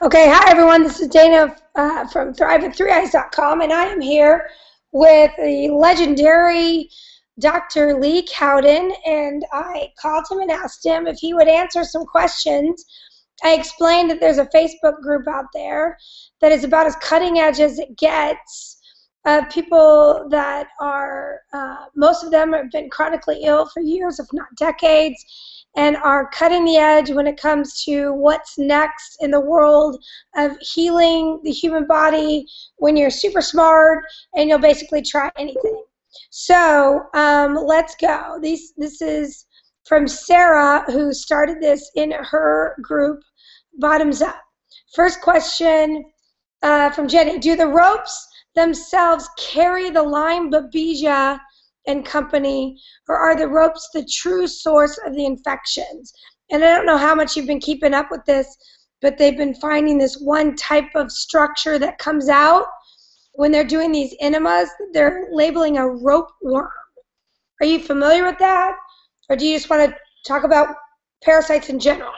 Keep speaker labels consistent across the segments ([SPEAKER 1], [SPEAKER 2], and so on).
[SPEAKER 1] Okay, hi everyone. This is Dana from thrive@3eyes.com, and I am here with the legendary Dr. Lee Cowden, and I called him and asked him if he would answer some questions. I explained that there's a Facebook group out there that is about as cutting edge as it gets. People that are, most of them have been chronically ill for years, if not decades, and are cutting the edge when it comes to what's next in the world of healing the human body when you're super smart and you'll basically try anything. So let's go. This is from Sarah, who started this in her group, Bottoms Up. First question from Jenny. Do the ropes themselves carry the Lyme Babesia and company, or are the ropes the true source of the infections? And I don't know how much you've been keeping up with this, but they've been finding this one type of structure that comes out when they're doing these enemas. They're labeling a rope worm. Are you familiar with that? Or do you just want to talk about parasites in general?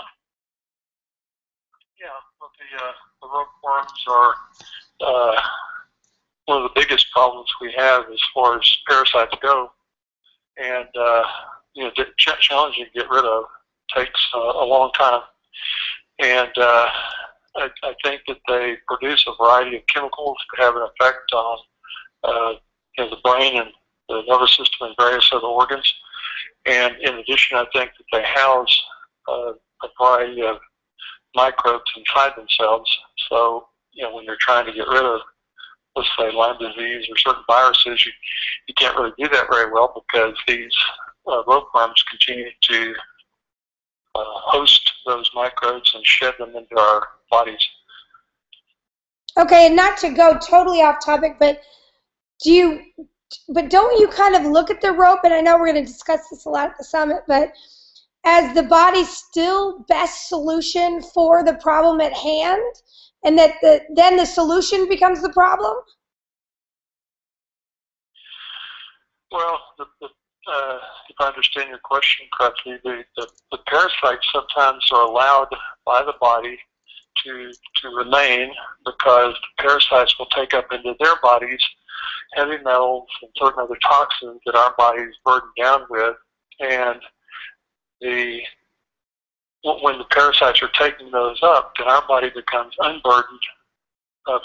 [SPEAKER 2] Yeah, well, the rope worms are one of the biggest problems we have as far as parasites go, and challenging to get rid of. Takes a long time, and I think that they produce a variety of chemicals that have an effect on the brain and the nervous system and various other organs. And in addition, I think that they house a variety of microbes inside themselves. So, when you're trying to get rid of, let's say, Lyme disease or certain viruses, you can't really do that very well because these rope worms continue to host those microbes and shed them into our bodies.
[SPEAKER 1] Okay, and not to go totally off topic, but don't you kind of look at the rope, and I know we're going to discuss this a lot at the summit, but as the body's still best solution for the problem at hand, and that then the solution becomes the problem?
[SPEAKER 2] Well, if I understand your question correctly, the parasites sometimes are allowed by the body to remain because the parasites will take up into their bodies heavy metals and certain other toxins that our bodies burden down with, and when the parasites are taking those up, then our body becomes unburdened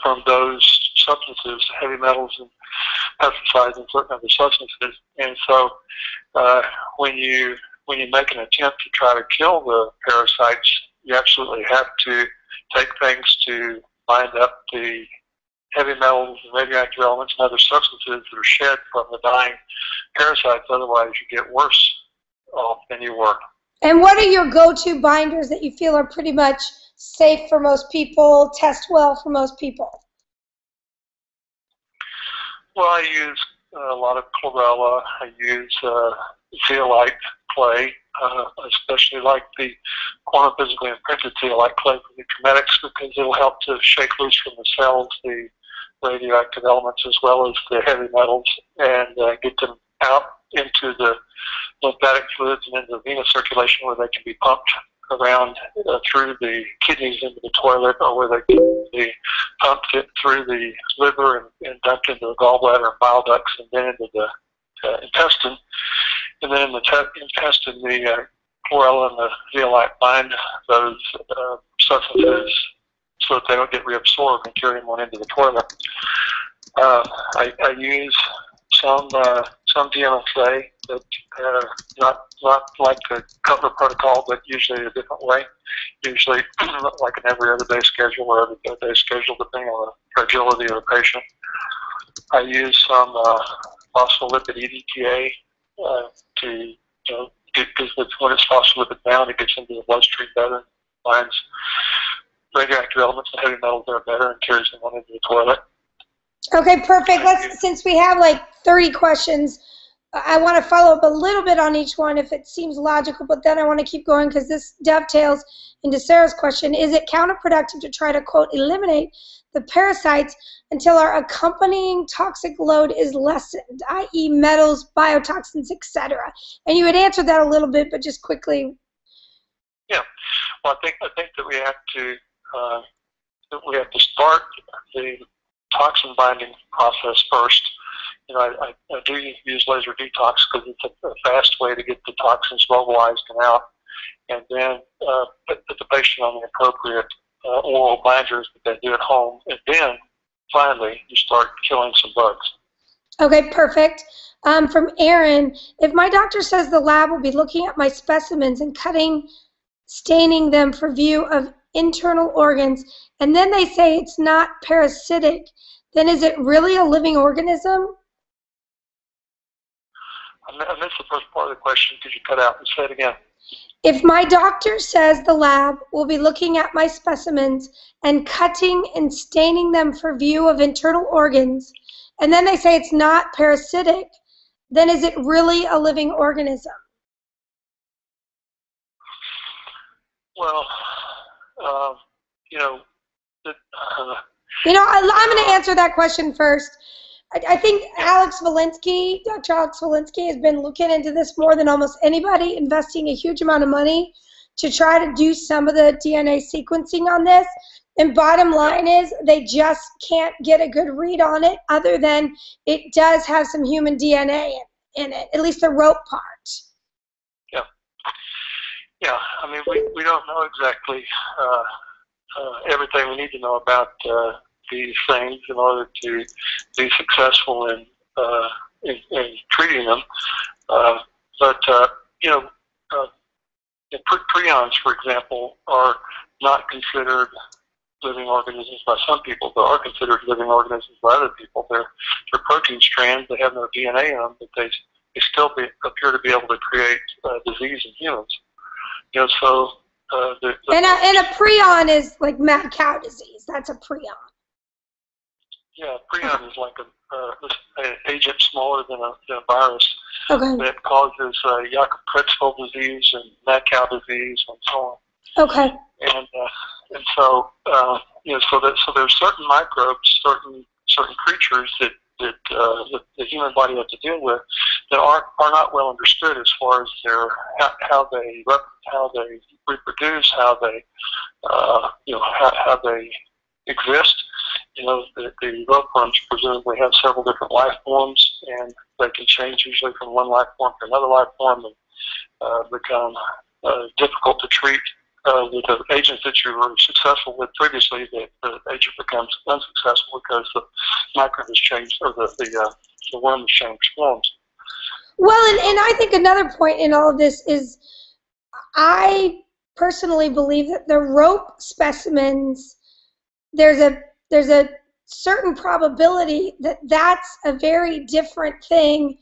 [SPEAKER 2] from those substances, heavy metals and pesticides and certain other substances. And so when you make an attempt to try to kill the parasites, you absolutely have to take things to bind up the heavy metals and radioactive elements and other substances that are shed from the dying parasites. Otherwise, you get worse off than you were.
[SPEAKER 1] And what are your go-to binders that you feel are pretty much safe for most people, test well for most people?
[SPEAKER 2] Well, I use a lot of chlorella. I use zeolite clay, especially like the quantum physically imprinted zeolite clay for nutrometics, because it'll help to shake loose from the cells the radioactive elements as well as the heavy metals and get them out into the lymphatic fluids and into the venous circulation where they can be pumped around through the kidneys into the toilet, or where they can be pumped through the liver and dumped into the gallbladder and bile ducts and then into the intestine. And then in the intestine, the chlorella and the zeolite bind those substances so that they don't get reabsorbed and carry them on into the toilet. I use some DMSA, but not like the Cutler protocol, but usually a different way. Usually like an every other day schedule or every other day schedule, depending on the fragility of the patient. I use some phospholipid EDTA to because when it's phospholipid bound, it gets into the bloodstream better, finds radioactive elements and heavy metals that are better, and carries them on into the toilet.
[SPEAKER 1] Okay, perfect. Since we have like 30 questions, I want to follow up a little bit on each one if it seems logical, but then I want to keep going because this dovetails into Sarah's question. Is it counterproductive to try to, quote, eliminate the parasites until our accompanying toxic load is lessened, i.e. metals, biotoxins, etc.? And you had answered that a little bit, but just quickly.
[SPEAKER 2] Yeah. Well, I think that we have to we have to start the toxin binding process first. You know, I do use laser detox because it's a fast way to get the toxins mobilized and out, and then put the patient on the appropriate oral binders that they do at home, and then finally you start killing some bugs.
[SPEAKER 1] Okay, perfect. From Aaron, if my doctor says the lab will be looking at my specimens and staining them for view of internal organs, and then they say it's not parasitic, then is it really a living organism?
[SPEAKER 2] I missed the first part of the question. Could you cut out and say it again?
[SPEAKER 1] If my doctor says the lab will be looking at my specimens and cutting and staining them for view of internal organs, and then they say it's not parasitic, then is it really a living organism?
[SPEAKER 2] Well, you know,
[SPEAKER 1] I'm going to answer that question first. I think Dr. Alex Walensky has been looking into this more than almost anybody, investing a huge amount of money to try to do some of the DNA sequencing on this. And bottom line is they just can't get a good read on it other than it does have some human DNA in it, at least the rope part.
[SPEAKER 2] Yeah. Yeah, I mean, we don't know exactly everything we need to know about these things in order to be successful in treating them. Prions, for example, are not considered living organisms by some people, but are considered living organisms by other people. They're protein strands. They have no DNA in them, but they still appear to be able to create disease in humans. You know, so and
[SPEAKER 1] a prion is like mad cow disease. That's a prion.
[SPEAKER 2] Yeah, prion is like an agent smaller than a virus that causes Jakob-Creutzfeldt disease and mad cow disease and so on.
[SPEAKER 1] Okay.
[SPEAKER 2] And so so there's certain microbes, certain creatures that the human body has to deal with that are not well understood as far as how they reproduce, how they how they exist. You know, the ropeworms presumably have several different life forms, and they can change usually from one life form to another life form and become difficult to treat with the agents that you were successful with previously. The agent becomes unsuccessful because the microbe has changed, or the worm has changed forms.
[SPEAKER 1] Well, and I think another point in all of this is I personally believe that the rope specimens, there's a certain probability that that's a very different thing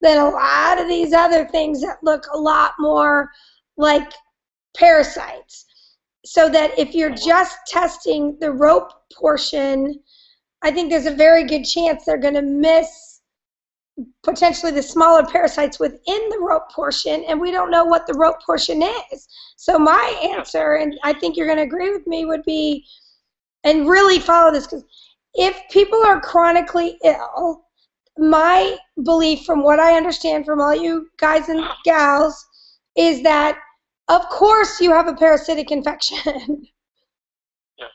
[SPEAKER 1] than a lot of these other things that look a lot more like parasites. So that if you're just testing the rope portion, I think there's a very good chance they're going to miss potentially the smaller parasites within the rope portion, and we don't know what the rope portion is. So my answer, and I think you're going to agree with me, would be, and really follow this, because if people are chronically ill, my belief from what I understand from all you guys and gals is that of course you have a parasitic infection.
[SPEAKER 2] Yeah.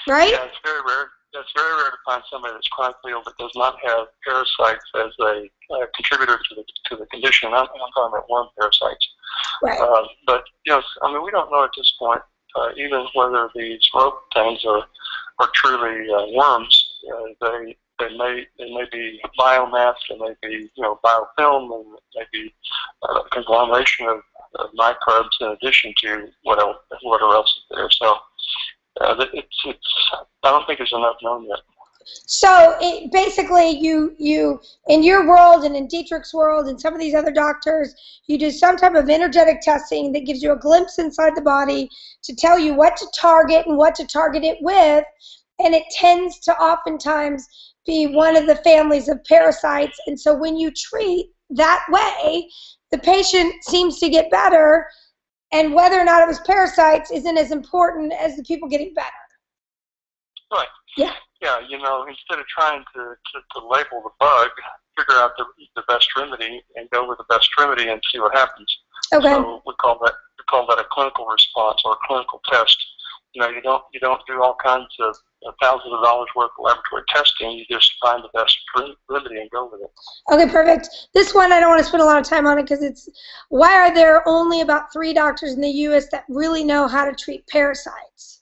[SPEAKER 1] Right?
[SPEAKER 2] Yeah, it's very rare. It's very rare to find somebody that's chronically ill that does not have parasites as a contributor to the condition. I'm talking about worm parasites.
[SPEAKER 1] Right.
[SPEAKER 2] But yes, I mean, we don't know at this point even whether these rope things are truly worms. They may be biomass, they may be biofilm, and they may be a conglomeration of microbes in addition to whatever else is there. So I don't think there's enough known yet.
[SPEAKER 1] So basically, you in your world and in Dietrich's world and some of these other doctors, you do some type of energetic testing that gives you a glimpse inside the body to tell you what to target and what to target it with, and it tends to oftentimes be one of the families of parasites. And so when you treat that way, the patient seems to get better, and whether or not it was parasites isn't as important as the people getting better.
[SPEAKER 2] Right.
[SPEAKER 1] Yeah.
[SPEAKER 2] Yeah, instead of trying to label the bug, figure out the best remedy and go with the best remedy and see what happens.
[SPEAKER 1] Okay.
[SPEAKER 2] So we call that a clinical response or a clinical test. you don't do all kinds of thousands of dollars worth of laboratory testing. You just find the best remedy and go with it.
[SPEAKER 1] Okay, perfect. This one, I don't want to spend a lot of time on it because it's, why are there only about 3 doctors in the U.S. that really know how to treat parasites?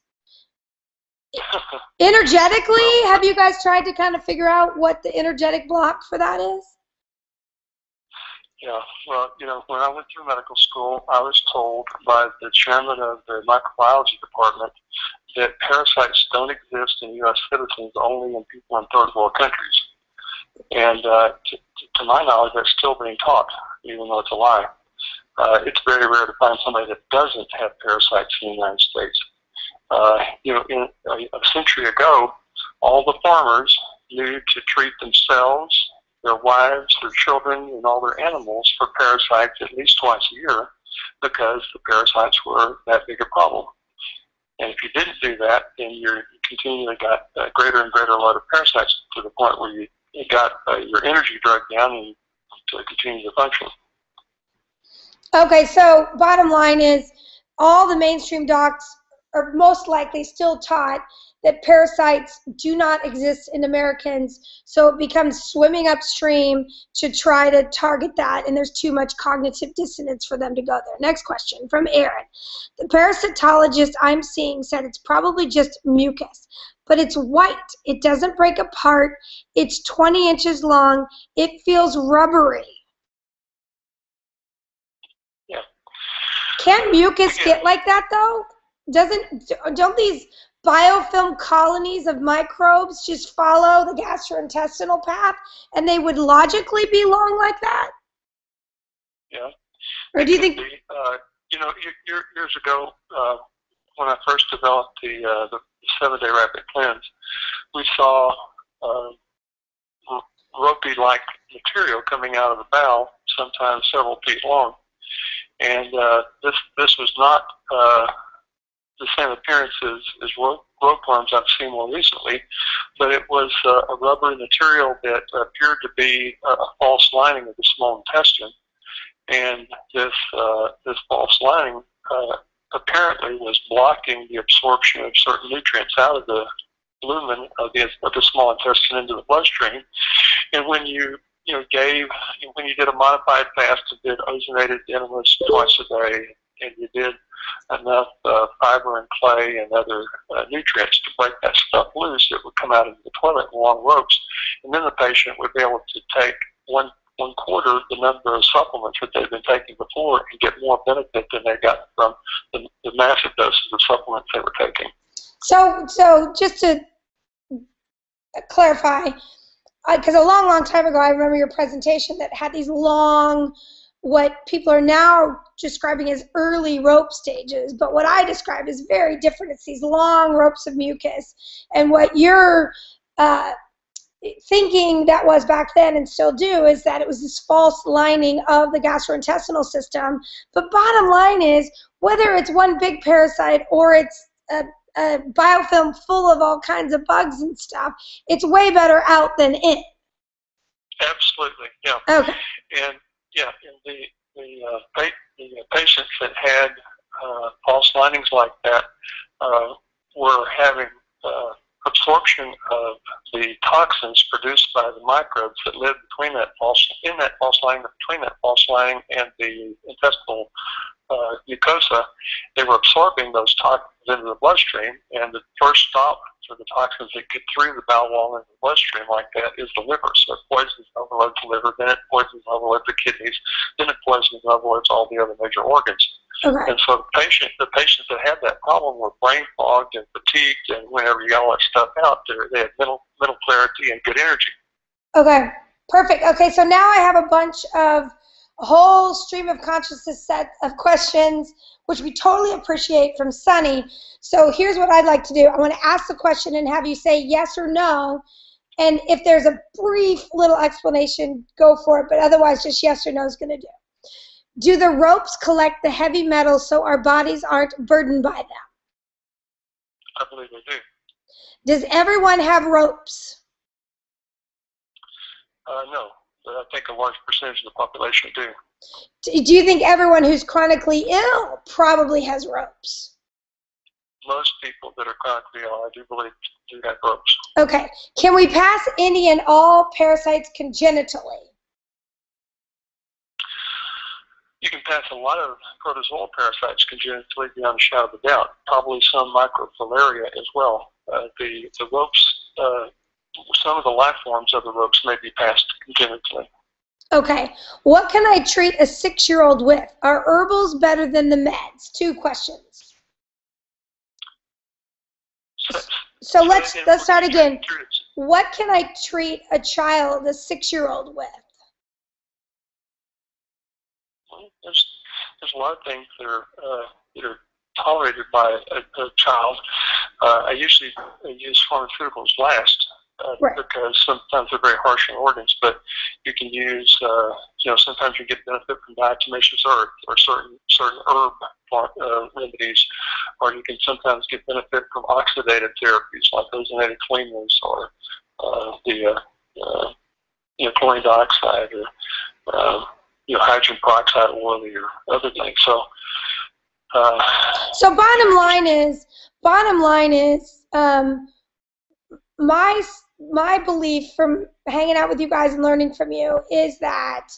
[SPEAKER 1] Energetically, have you guys tried to kind of figure out what the energetic block for that is?
[SPEAKER 2] Yeah, well, when I went through medical school, I was told by the chairman of the microbiology department that parasites don't exist in U.S. citizens, only in people in third world countries. And to my knowledge, that's still being taught, even though it's a lie. It's very rare to find somebody that doesn't have parasites in the United States. A century ago, all the farmers knew to treat themselves, their wives, their children, and all their animals for parasites at least twice a year, because the parasites were that big a problem. And if you didn't do that, then you continually got a greater and greater load of parasites to the point where you got your energy drugged down and to continue to function.
[SPEAKER 1] Okay, so bottom line is all the mainstream docs are most likely still taught that parasites do not exist in Americans, so it becomes swimming upstream to try to target that, and there's too much cognitive dissonance for them to go there. Next question from Aaron. The parasitologist I'm seeing said it's probably just mucus, but it's white. It doesn't break apart. It's 20 inches long. It feels rubbery.
[SPEAKER 2] Yeah.
[SPEAKER 1] Can't mucus get like that, though? Don't these biofilm colonies of microbes just follow the gastrointestinal path, and they would logically be long like that?
[SPEAKER 2] Yeah.
[SPEAKER 1] Or do you think?
[SPEAKER 2] Years ago, when I first developed the 7-day rapid cleanse, we saw ropey-like material coming out of the bowel, sometimes several feet long, and this was not the same appearance as ropeworms I've seen more recently, but it was a rubbery material that appeared to be a false lining of the small intestine, and this false lining apparently was blocking the absorption of certain nutrients out of the lumen of the small intestine into the bloodstream. And when you did a modified fast and did ozonated enemas twice a day, and you did enough fiber and clay and other nutrients to break that stuff loose, it would come out into the toilet in long ropes, and then the patient would be able to take one quarter the number of supplements that they've been taking before and get more benefit than they got from the massive doses of supplements they were taking.
[SPEAKER 1] So just to clarify, because a long time ago I remember your presentation that had these long, what people are now describing as early rope stages, but what I describe is very different. It's these long ropes of mucus, and what you're thinking that was back then and still do is that it was this false lining of the gastrointestinal system. But bottom line is, whether it's one big parasite or it's a biofilm full of all kinds of bugs and stuff, it's way better out than in.
[SPEAKER 2] Absolutely, yeah.
[SPEAKER 1] Okay.
[SPEAKER 2] And yeah, in the patients that had false linings like that were having absorption of the toxins produced by the microbes that live between that false lining, between that false lining and the intestinal mucosa. They were absorbing those toxins into the bloodstream, and the first stop for the toxins that get through the bowel wall into the bloodstream like that is the liver. So it poisons and overloads the liver, then it poisons and overloads the kidneys, then it poisons and overloads all the other major organs.
[SPEAKER 1] Okay.
[SPEAKER 2] And so the patients that had that problem were brain fogged and fatigued, and whenever you got all that stuff out there, they had mental clarity and good energy.
[SPEAKER 1] Okay, perfect. Okay, so now I have a whole stream of consciousness set of questions, which we totally appreciate from Sunny. So here's what I'd like to do. I want to ask the question and have you say yes or no. And if there's a brief little explanation, go for it. But otherwise, just yes or no is going to do. Do the ropes collect the heavy metals so our bodies aren't burdened by them?
[SPEAKER 2] I believe they do.
[SPEAKER 1] Does everyone have ropes?
[SPEAKER 2] No, but I think a large percentage of the population do.
[SPEAKER 1] Do you think everyone who's chronically ill probably has ropes?
[SPEAKER 2] most people that are chronically ill, I do believe, do have ropes.
[SPEAKER 1] Okay. Can we pass any and all parasites congenitally?
[SPEAKER 2] You can pass a lot of protozoal parasites congenitally beyond a shadow of a doubt. Probably some microfilaria as well. The ropes, some of the life forms of the ropes may be passed congenitally.
[SPEAKER 1] Okay. What can I treat a 6-year-old with? Are herbals better than the meds? 2 questions. So let's start again. What can I treat a child, a 6-year-old, with?
[SPEAKER 2] Well, there's a lot of things that are tolerated by a child. I usually use pharmaceuticals last.
[SPEAKER 1] Right.
[SPEAKER 2] Because sometimes they're very harsh on organs, but you can use, sometimes you get benefit from diatomaceous earth or certain herb remedies, or you can sometimes get benefit from oxidative therapies like ozonated cleaners or chlorine dioxide or hydrogen peroxide oil or other things. So
[SPEAKER 1] bottom line is my belief from hanging out with you guys and learning from you is that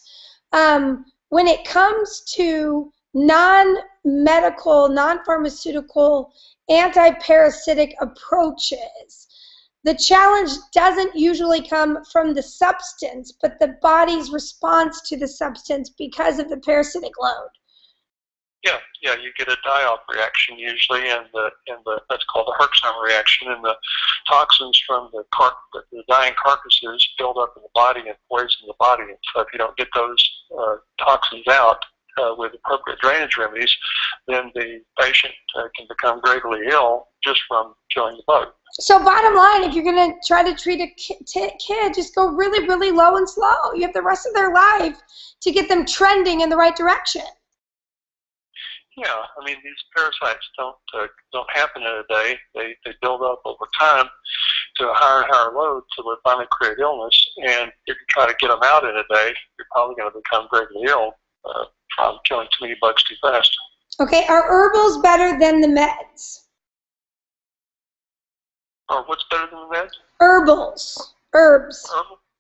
[SPEAKER 1] when it comes to non-medical, non-pharmaceutical, anti-parasitic approaches, the challenge doesn't usually come from the substance, but the body's response to the substance because of the parasitic load.
[SPEAKER 2] Yeah, you get a die-off reaction usually, and that's called the Herxheimer reaction, and the toxins from the dying carcasses build up in the body and poison the body. And so if you don't get those toxins out with appropriate drainage remedies, then the patient can become gravely ill just from killing the bug.
[SPEAKER 1] So bottom line, if you're going to try to treat a kid, just go really, really low and slow. You have the rest of their life to get them trending in the right direction.
[SPEAKER 2] Yeah, I mean, these parasites don't happen in a day. They build up over time to a higher and higher load till they finally create illness. And if you try to get them out in a day, you're probably going to become gravely ill from killing too many bugs too fast.
[SPEAKER 1] Okay, are herbals better than the meds?
[SPEAKER 2] Or what's better than the meds?
[SPEAKER 1] Herbs.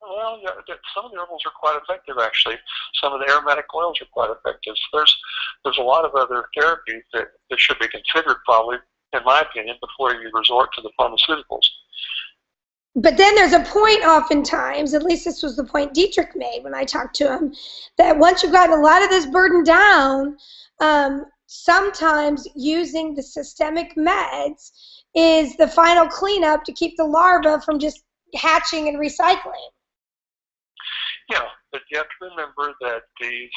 [SPEAKER 2] Well, yeah, some of the herbals are quite effective, actually. Some of the aromatic oils are quite effective. So there's a lot of other therapies that should be considered, probably, in my opinion, before you resort to the pharmaceuticals.
[SPEAKER 1] But then there's a point oftentimes, at least this was the point Dietrich made when I talked to him, that once you've gotten a lot of this burden down, sometimes using the systemic meds is the final cleanup to keep the larva from just hatching and recycling.
[SPEAKER 2] Yeah, but you have to remember that these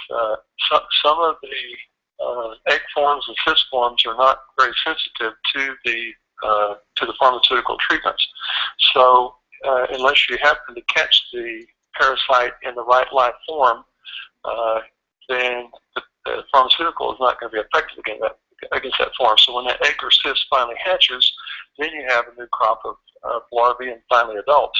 [SPEAKER 2] some of the egg forms and cyst forms are not very sensitive to the pharmaceutical treatments. So unless you happen to catch the parasite in the right life form, then the pharmaceutical is not going to be effective against that form. So when that egg or cyst finally hatches, then you have a new crop of larvae and finally adults.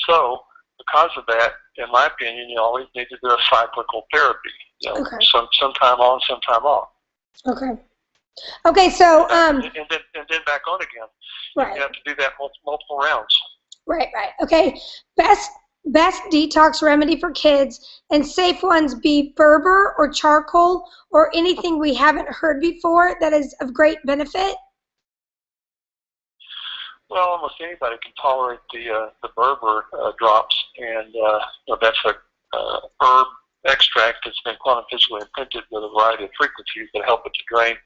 [SPEAKER 2] So because of that, in my opinion, you always need to do a cyclical therapy.
[SPEAKER 1] Okay.
[SPEAKER 2] Sometime on, sometime off.
[SPEAKER 1] Okay. Okay, so
[SPEAKER 2] and then back on again.
[SPEAKER 1] Right.
[SPEAKER 2] You have to do that multiple rounds.
[SPEAKER 1] Right. Okay. Best detox remedy for kids and safe ones be Berber or charcoal or anything we haven't heard before that is of great benefit?
[SPEAKER 2] Well, almost anybody can tolerate the Berber drops, and that's a herb extract that's been quantum physically imprinted with a variety of frequencies that help it to drain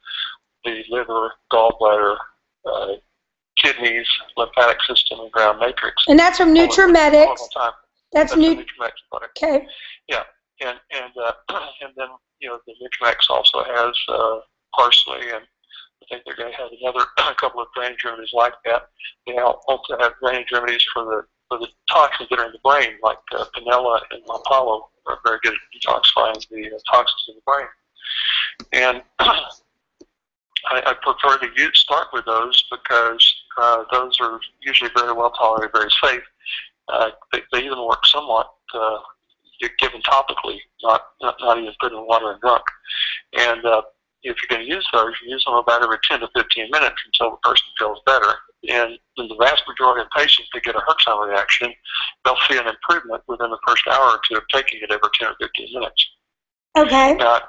[SPEAKER 2] the liver, gallbladder, kidneys, lymphatic system, and ground matrix.
[SPEAKER 1] And that's from Nutramedics. That's
[SPEAKER 2] a Nutramedics product.
[SPEAKER 1] Okay.
[SPEAKER 2] Yeah, and then the Nutramedics also has parsley, and I think they're going to have a couple of drainage remedies like that. They also have drainage remedies for the toxins that are in the brain, like Panella and Apollo are very good at detoxifying the toxins in the brain. And I prefer to start with those because those are usually very well tolerated, very safe. They even work somewhat given topically, not even put in water and drunk. And if you're going to use those, you use them about every 10 to 15 minutes until the person feels better. And in the vast majority of patients that get a Herxheimer reaction, they'll see an improvement within the first hour or two of taking it every 10 or 15 minutes.
[SPEAKER 1] Okay.
[SPEAKER 2] Now,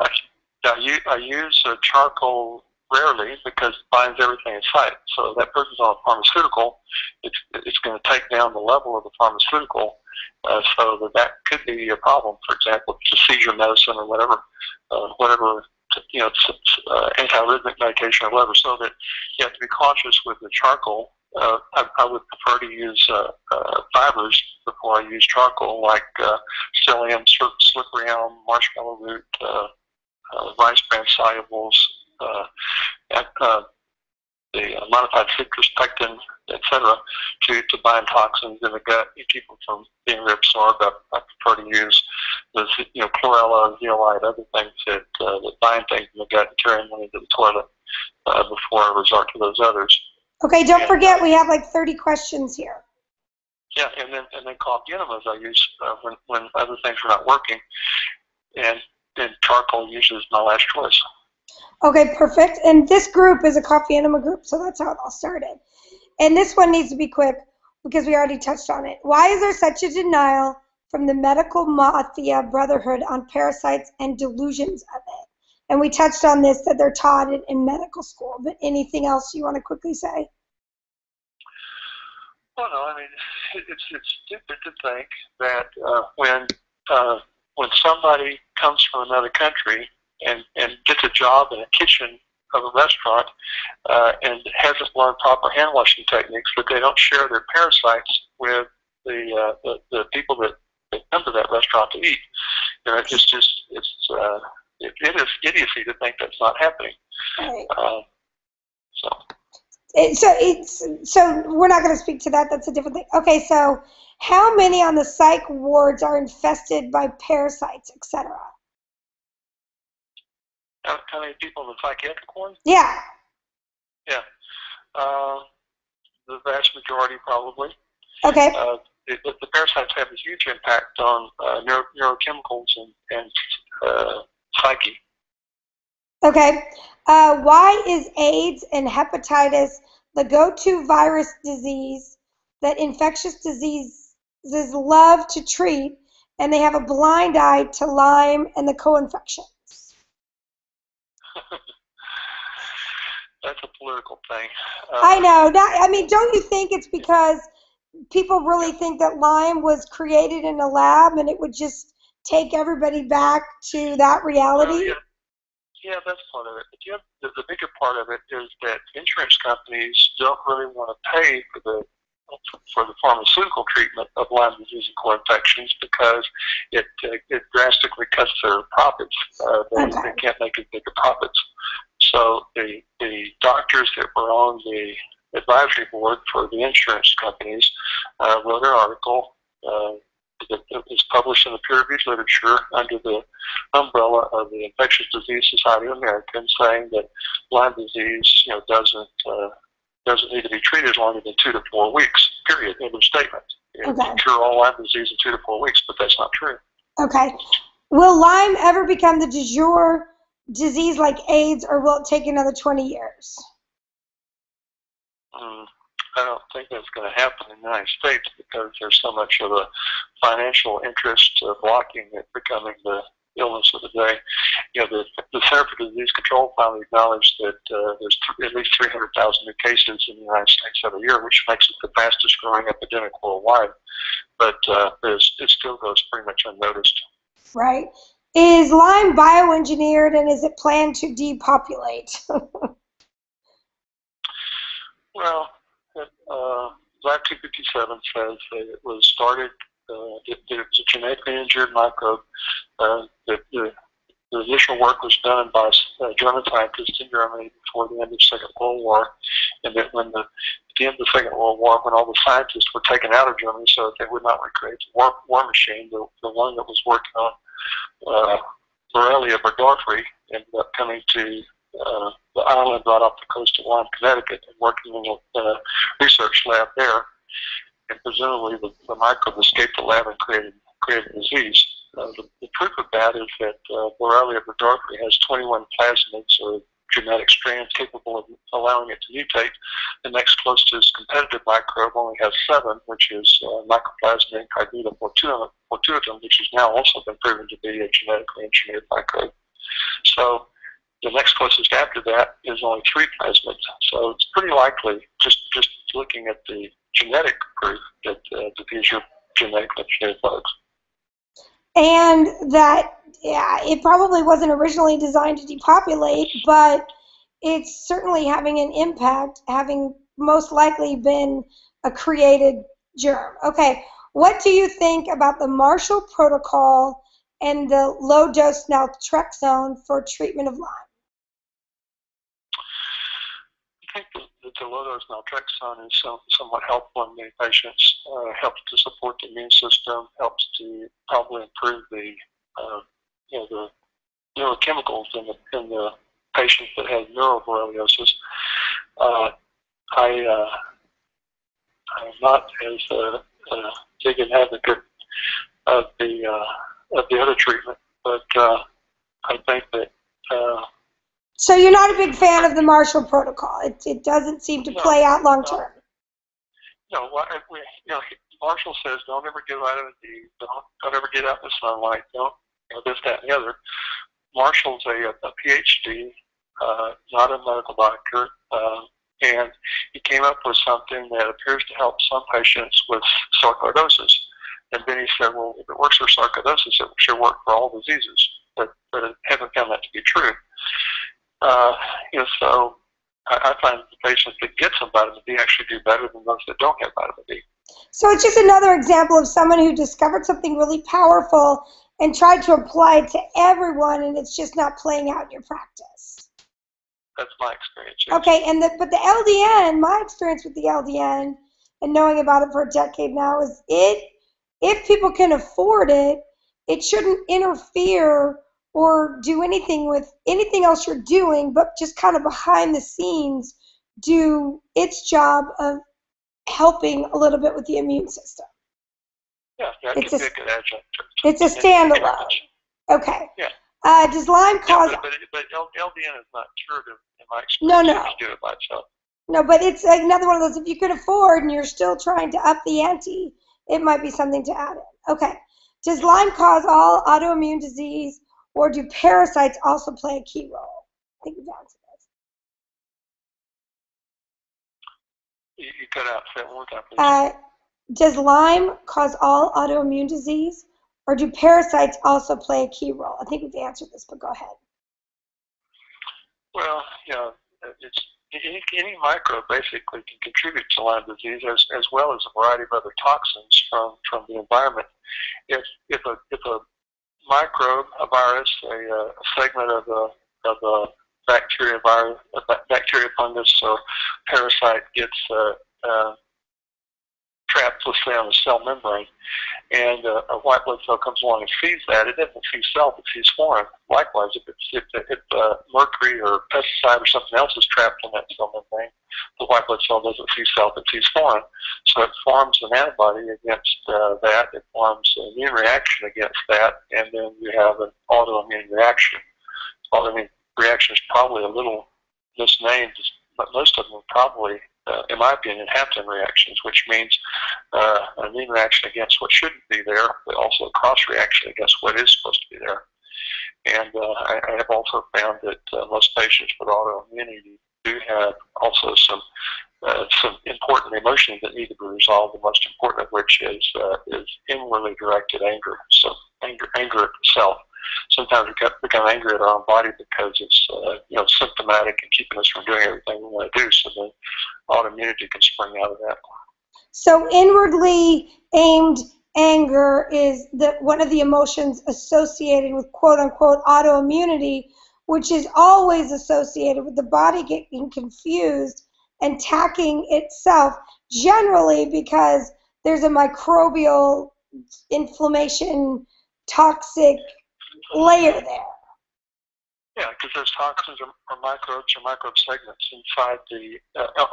[SPEAKER 2] I use charcoal rarely because it binds everything in sight. So if that person's on a pharmaceutical, it's going to take down the level of the pharmaceutical, so that could be a problem. For example, if it's a seizure medicine or whatever, antiarrhythmic medication or whatever. So that you have to be cautious with the charcoal. I would prefer to use fibers before I use charcoal, like psyllium, slippery elm, marshmallow root, rice bran solubles, the modified citrus pectin, etc., to bind toxins in the gut and keep them from being reabsorbed. I prefer to use the chlorella, zeolite, other things that bind things in the gut and carry them into the toilet before I resort to those others.
[SPEAKER 1] Okay, don't forget we have like 30 questions here.
[SPEAKER 2] Yeah, and then coffee enemas I use when other things are not working, and charcoal usually is my last choice.
[SPEAKER 1] Okay, perfect. And this group is a coffee enema group, so that's how it all started. And this one needs to be quick because we already touched on it. Why is there such a denial from the medical mafia brotherhood on parasites and delusions of it? And we touched on this, that they're taught it in medical school. But anything else you want to quickly say?
[SPEAKER 2] Well, no, I mean, it's stupid to think that when somebody comes from another country and gets a job in a kitchen of a restaurant and hasn't learned proper hand washing techniques, but they don't share their parasites with the people that come to that restaurant to eat. It is idiocy to think that's not happening.
[SPEAKER 1] Right. So we're not going to speak to that. That's a different thing. Okay, so how many on the psych wards are infested by parasites, etc.?
[SPEAKER 2] How many people in the psychiatric ward?
[SPEAKER 1] Yeah.
[SPEAKER 2] Yeah. The vast majority, probably.
[SPEAKER 1] Okay.
[SPEAKER 2] The parasites have a huge impact on neurochemicals and psyche.
[SPEAKER 1] Okay. Why is AIDS and hepatitis the go-to virus disease that infectious diseases love to treat, and they have a blind eye to Lyme and the co-infections?
[SPEAKER 2] That's a political thing.
[SPEAKER 1] I know. Don't you think it's because people really think that Lyme was created in a lab and it would just take everybody back to that reality?
[SPEAKER 2] Yeah, that's part of it. But the bigger part of it is that insurance companies don't really want to pay for the pharmaceutical treatment of Lyme disease and co-infections because it drastically cuts their profits. They can't make as big a profits. So the doctors that were on the advisory board for the insurance companies wrote an article that was published in the peer-reviewed literature under the umbrella of the Infectious Disease Society of America, saying that Lyme disease, doesn't need to be treated longer than 2 to 4 weeks. Period. End of statement. You can cure all Lyme disease in 2 to 4 weeks, but that's not true. Okay.
[SPEAKER 1] Will Lyme ever become the du jour disease like AIDS, or will it take another 20 years?
[SPEAKER 2] I don't think that's going to happen in the United States because there's so much of a financial interest blocking it becoming the illness of the day. The Center for Disease Control finally acknowledged that there's at least 300,000 new cases in the United States every year, which makes it the fastest growing epidemic worldwide. But it still goes pretty much unnoticed.
[SPEAKER 1] Right. Is Lyme bioengineered, and is it planned to depopulate?
[SPEAKER 2] Well, Lab 257 says that it was started, it was a genetically engineered microbe. The initial work was done by German scientists in Germany before the end of the Second World War, and that at the end of the Second World War, when all the scientists were taken out of Germany so that they would not recreate the war machine, the one that was working on Borrelia burgdorferi ended up coming to the island right off the coast of Lyme, Connecticut, and working in a research lab there. And presumably the microbe escaped the lab and created disease. the proof of that is that Borrelia burgdorferi has 21 plasmids, or genetic strands capable of allowing it to mutate. The next closest competitive microbe only has 7, which is Mycoplasma incognita fortunatum, which has now also been proven to be a genetically engineered microbe. So the next closest after that is only 3 plasmids. So it's pretty likely, just looking at the genetic proof, that these are genetically engineered bugs.
[SPEAKER 1] And that, yeah, it probably wasn't originally designed to depopulate, but it's certainly having an impact, having most likely been a created germ. Okay, what do you think about the Marshall Protocol and the low-dose naltrexone for treatment of Lyme?
[SPEAKER 2] I think that the low-dose naltrexone is somewhat helpful in many patients. Helps to support the immune system, helps to probably improve the the neurochemicals in the patients that have neuroborreliosis. I'm not as big an advocate of the other treatment, but I think that.
[SPEAKER 1] So you're not a big fan of the Marshall Protocol. It doesn't seem to play out long term.
[SPEAKER 2] No, Marshall says don't ever get vitamin D, don't ever get out in the sunlight, don't this, that, and the other. Marshall's a PhD, not a medical doctor, and he came up with something that appears to help some patients with sarcoidosis. And then he said, well, if it works for sarcoidosis, it should work for all diseases. But I haven't found that to be true. So I find the patients that get some vitamin D actually do better than those that don't have vitamin D.
[SPEAKER 1] So it's just another example of someone who discovered something really powerful and tried to apply it to everyone, and it's just not playing out in your practice.
[SPEAKER 2] That's my experience. Yes.
[SPEAKER 1] Okay, but the LDN, my experience with the LDN, and knowing about it for a decade now, is if people can afford it, it shouldn't interfere or do anything with anything else you're doing, but just kind of behind the scenes do its job of helping a little bit with the immune system.
[SPEAKER 2] Yeah, that could be a good adjunct.
[SPEAKER 1] It's a standalone. Okay.
[SPEAKER 2] Yeah.
[SPEAKER 1] Does Lyme cause...
[SPEAKER 2] Yeah, but LDN is not curative in my experience.
[SPEAKER 1] No.
[SPEAKER 2] You do it by itself.
[SPEAKER 1] No, but it's another one of those, if you could afford and you're still trying to up the ante, it might be something to add in. Okay. Does Lyme cause all autoimmune disease, or do parasites also play a key role? I think you've answered this.
[SPEAKER 2] You cut out. Say it one more time, please.
[SPEAKER 1] Does Lyme cause all autoimmune disease, or do parasites also play a key role? I think we've answered this, but go ahead.
[SPEAKER 2] Well, it's any microbe basically can contribute to Lyme disease, as well as a variety of other toxins from the environment. If a microbe, a virus, a segment of a bacteria, fungus, or parasite gets trapped, let's say, on the cell membrane, and a white blood cell comes along and feeds that, it doesn't feed self, it feeds foreign. Likewise, if mercury or pesticide or something else is trapped in that cell membrane, the white blood cell doesn't feed self, it feeds foreign. So it forms an antibody against that, it forms an immune reaction against that, and then you have an autoimmune reaction. Autoimmune reaction is probably a little misnamed, but most of them are probably, in my opinion, have-to reactions, which means an immune reaction against what shouldn't be there, but also a cross-reaction against what is supposed to be there. And I have also found that most patients with autoimmunity do have also some important emotions that need to be resolved, the most important of which is inwardly directed anger. So anger at self. Sometimes we become angry at our own body because it's symptomatic and keeping us from doing everything we want to do. So then autoimmunity can spring out of that.
[SPEAKER 1] So inwardly aimed anger is one of the emotions associated with quote-unquote autoimmunity, which is always associated with the body getting confused and attacking itself, generally because there's a microbial inflammation toxic layer there.
[SPEAKER 2] Yeah, because there's toxins or microbes or microbe segments inside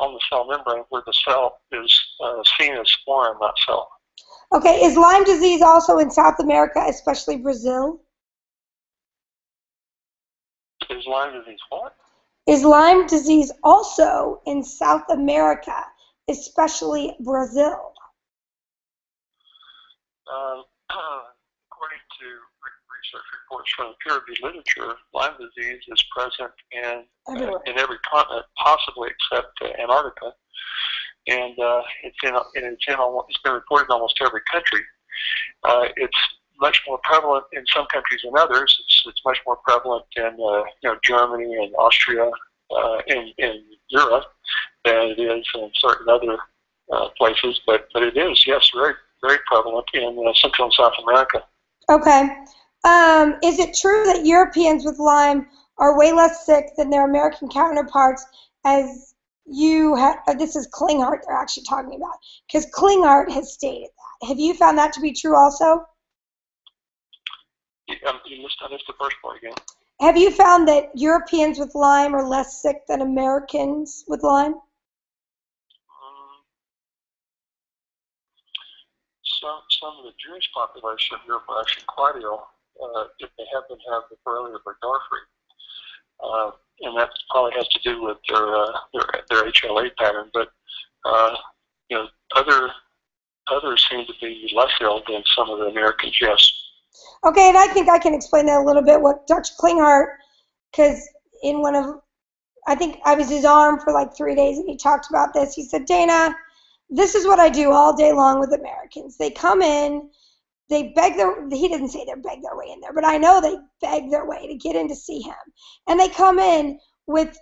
[SPEAKER 2] on the cell membrane where the cell is seen as foreign, not self.
[SPEAKER 1] Okay, is Lyme disease also in South America, especially Brazil?
[SPEAKER 2] Is Lyme disease what?
[SPEAKER 1] Is Lyme disease also in South America, especially Brazil?
[SPEAKER 2] According to research reports from the peer-reviewed literature, Lyme disease is present in every continent, possibly except Antarctica, and it's been reported in almost every country. It's much more prevalent in some countries than others. It's much more prevalent in Germany and Austria, in Europe, than it is in certain other places. But it is, yes, very very prevalent in Central and South America.
[SPEAKER 1] Okay. Is it true that Europeans with Lyme are way less sick than their American counterparts, as you have? This is Klinghardt they're actually talking about, because Klinghardt has stated that. Have you found that to be true also?
[SPEAKER 2] I missed the first part again.
[SPEAKER 1] Have you found that Europeans with Lyme are less sick than Americans with Lyme?
[SPEAKER 2] Some of the Jewish population of Europe are actually quite ill if they happen to have the Borrelia burgdorferi, and that probably has to do with their HLA pattern. But others seem to be less ill than some of the Americans. Yes.
[SPEAKER 1] Okay, and I think I can explain that a little bit. What Dr. Klinghardt, because I think I was his arm for like 3 days, and he talked about this. He said, Dana, this is what I do all day long with Americans. They come in, he didn't say they beg their way in there, but I know they beg their way to get in to see him. And they come in with,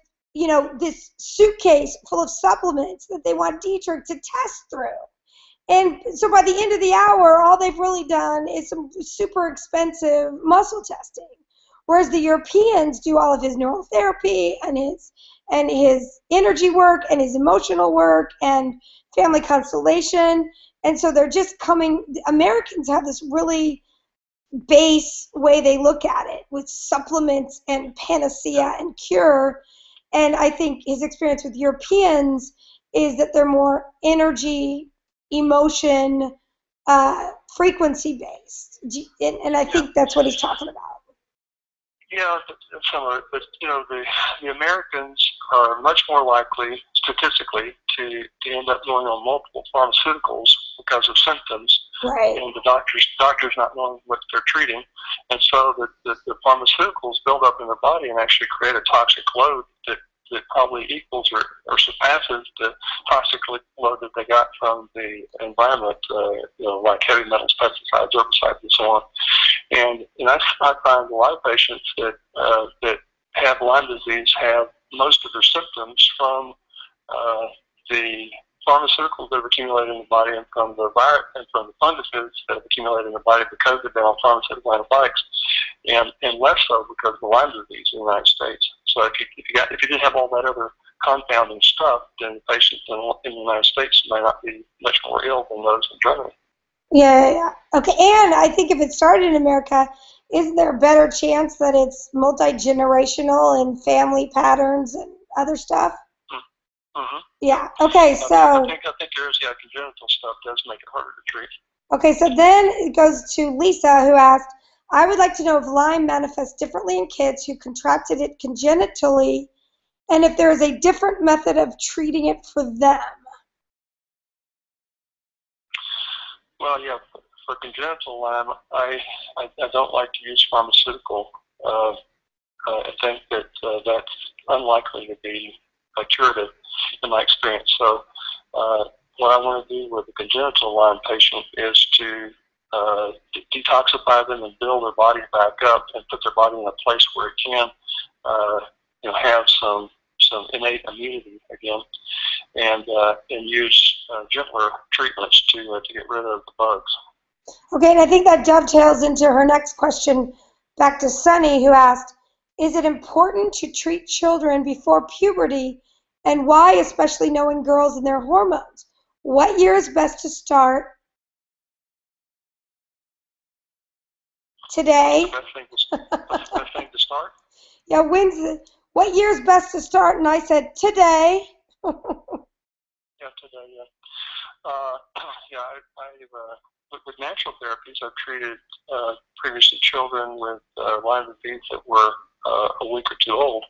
[SPEAKER 1] this suitcase full of supplements that they want Dietrich to test through. And so by the end of the hour, all they've really done is some super expensive muscle testing. Whereas the Europeans do all of his neurotherapy and his energy work and his emotional work and family constellation. And so they're just Americans have this really base way they look at it with supplements and panacea and cure. And I think his experience with Europeans is that they're more energy, emotion, frequency based. And I think that's what he's talking about.
[SPEAKER 2] Yeah, some of it, but the Americans are much more likely, statistically, to end up going on multiple pharmaceuticals because of symptoms,
[SPEAKER 1] right?
[SPEAKER 2] And the doctors not knowing what they're treating, and so the pharmaceuticals build up in their body and actually create a toxic load that probably equals or surpasses the toxic load that they got from the environment, like heavy metals, pesticides, herbicides, and so on. And I find a lot of patients that have Lyme disease have most of their symptoms from the pharmaceuticals that have accumulated in the body and from the virus and from the funguses that have accumulated in the body because they've been on pharmaceutical antibiotics, and less so because of the Lyme disease in the United States. So if you didn't have all that other compounding stuff, then the patients in the United States may not be much more ill than those in Germany.
[SPEAKER 1] Yeah. Okay, and I think if it started in America, isn't there a better chance that it's multi-generational and family patterns and other stuff?
[SPEAKER 2] Mm-hmm.
[SPEAKER 1] Yeah. Okay. So
[SPEAKER 2] I think there is. Yeah, congenital stuff does make it harder to treat.
[SPEAKER 1] Okay. So then it goes to Lisa, who asked, I would like to know if Lyme manifests differently in kids who contracted it congenitally, and if there is a different method of treating it for them.
[SPEAKER 2] Well, yeah, for congenital Lyme, I don't like to use pharmaceutical. I think that that's unlikely to be curative in my experience. So what I want to do with a congenital Lyme patient is to detoxify them and build their body back up and put their body in a place where it can have some innate immunity again, and use gentler treatments to get rid of the bugs.
[SPEAKER 1] Okay, and I think that dovetails into her next question back to Sunny, who asked, is it important to treat children before puberty, and why, especially knowing girls and their hormones? What year is best to start? Today.
[SPEAKER 2] What's the best thing to start?
[SPEAKER 1] Yeah, what year is best to start? And I said, today.
[SPEAKER 2] Yeah, today, yeah. with natural therapies, I've treated previously children with Lyme disease that were a week or two old.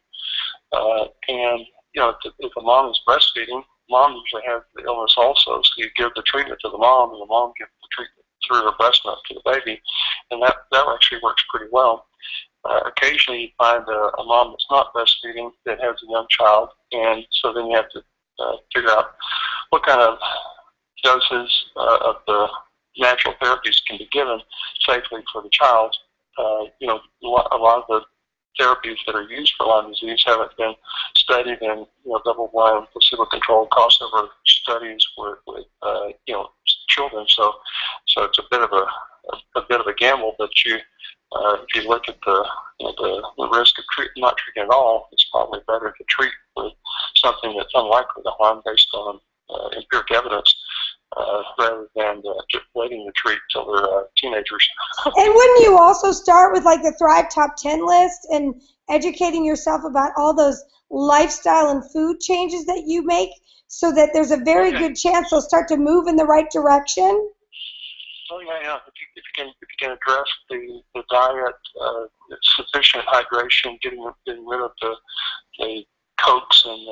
[SPEAKER 2] And, you know, if a mom is breastfeeding, mom usually has the illness also, so you give the treatment to the mom, and the mom gives the treatment through her breast milk to the baby, and that actually works pretty well. Occasionally you find a mom that's not breastfeeding that has a young child, and so then you have to figure out what kind of doses of the natural therapies can be given safely for the child. You know, a lot of the therapies that are used for Lyme disease haven't been studied in, you know, double-blind, placebo-controlled crossover studies with you know, children. So it's a bit of a gamble. But if you look at the risk of not treating at all, it's probably better to treat with something that's unlikely to harm based on empiric evidence, rather than just waiting to treat till they're teenagers.
[SPEAKER 1] And wouldn't you also start with like the Thrive Top 10 list and educating yourself about all those lifestyle and food changes that you make, so that there's a very good chance they'll start to move in the right direction?
[SPEAKER 2] Oh yeah. If you can address the diet, sufficient hydration, getting rid of the Cokes and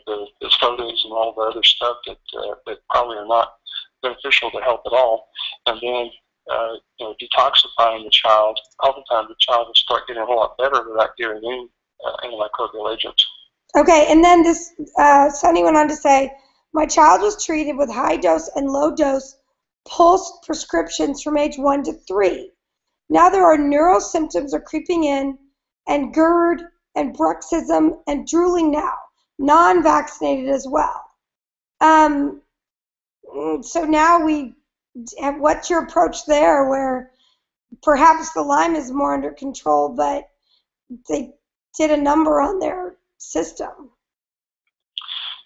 [SPEAKER 2] the sodas and all the other stuff that probably are not beneficial to health at all, and then you know, detoxifying the child. Oftentimes the child will start getting a whole lot better without giving any antimicrobial agents.
[SPEAKER 1] Okay, and then this Sonny went on to say, my child was treated with high dose and low dose pulse prescriptions from age 1 to 3. Now there are neural symptoms are creeping in, and GERD and bruxism and drooling now, non-vaccinated as well. So now what's your approach there, where perhaps the Lyme is more under control, but they did a number on their system?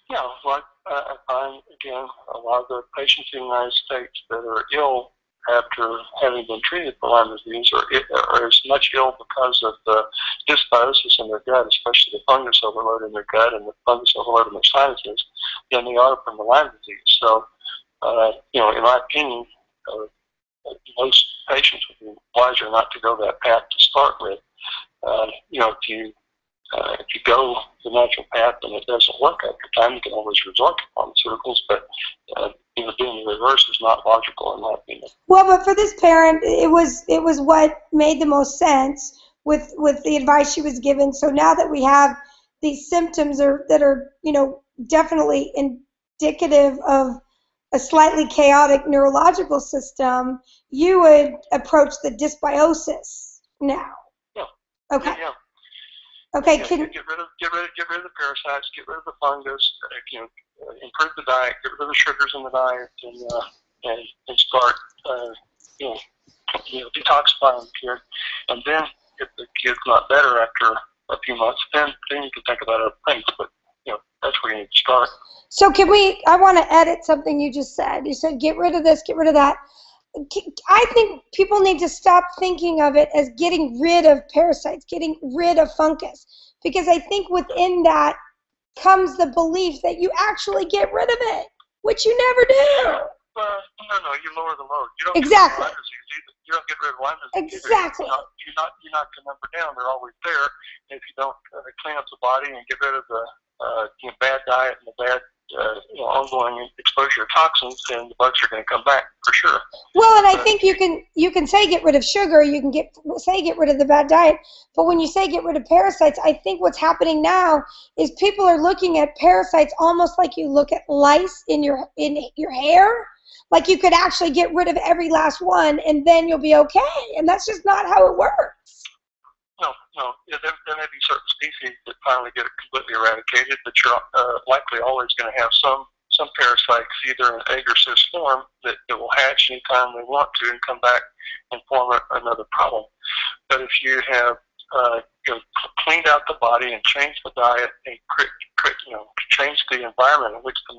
[SPEAKER 2] Yeah, well, I find, again, a lot of the patients in the United States that are ill after having been treated for Lyme disease are as much ill because of the dysbiosis in their gut, especially the fungus overload in their gut and the fungus overload in their sinuses, than they are from the Lyme disease. So, you know, in my opinion, most patients would be wiser not to go that path to start with. You know, if you go the natural path and it doesn't work after time, you can always resort to pharmaceuticals, but you know, doing the reverse is not logical in my opinion.
[SPEAKER 1] Well, but for this parent, it was what made the most sense with the advice she was given. So now that we have these symptoms that are, you know, definitely indicative of a slightly chaotic neurological system, you would approach the dysbiosis now.
[SPEAKER 2] Yeah.
[SPEAKER 1] Okay.
[SPEAKER 2] Yeah.
[SPEAKER 1] Okay.
[SPEAKER 2] Yeah, get rid of the parasites, get rid of the fungus, you know, improve the diet, get rid of the sugars in the diet, and start you know, detoxifying the kid. And then if the kid's not better after a few months, then you can think about other things. But you know, that's where you need to start.
[SPEAKER 1] So I want to edit something you just said. You said get rid of this, get rid of that. I think people need to stop thinking of it as getting rid of parasites, getting rid of fungus, because I think within that comes the belief that you actually get rid of it, which you never do.
[SPEAKER 2] No, you lower the load. You don't
[SPEAKER 1] exactly.
[SPEAKER 2] Get rid of Lyme disease either. You don't get rid of Lyme disease
[SPEAKER 1] exactly.
[SPEAKER 2] Either. You knock the number down. They're always there. If you don't clean up the body and get rid of the you know, bad diet and the bad you know, ongoing exposure to toxins, then the bugs are going to come back for sure.
[SPEAKER 1] Well, and I think you can say get rid of sugar, you can say get rid of the bad diet, but when you say get rid of parasites, I think what's happening now is people are looking at parasites almost like you look at lice in your hair. Like you could actually get rid of every last one and then you'll be okay, and that's just not how it works.
[SPEAKER 2] No. Yeah, there may be certain species that finally get it completely eradicated, but you're likely always going to have some parasites, either in egg or cyst form, that will hatch anytime they want to and come back and form another problem. But if you have you know, cleaned out the body and changed the diet and you know, changed the environment in which the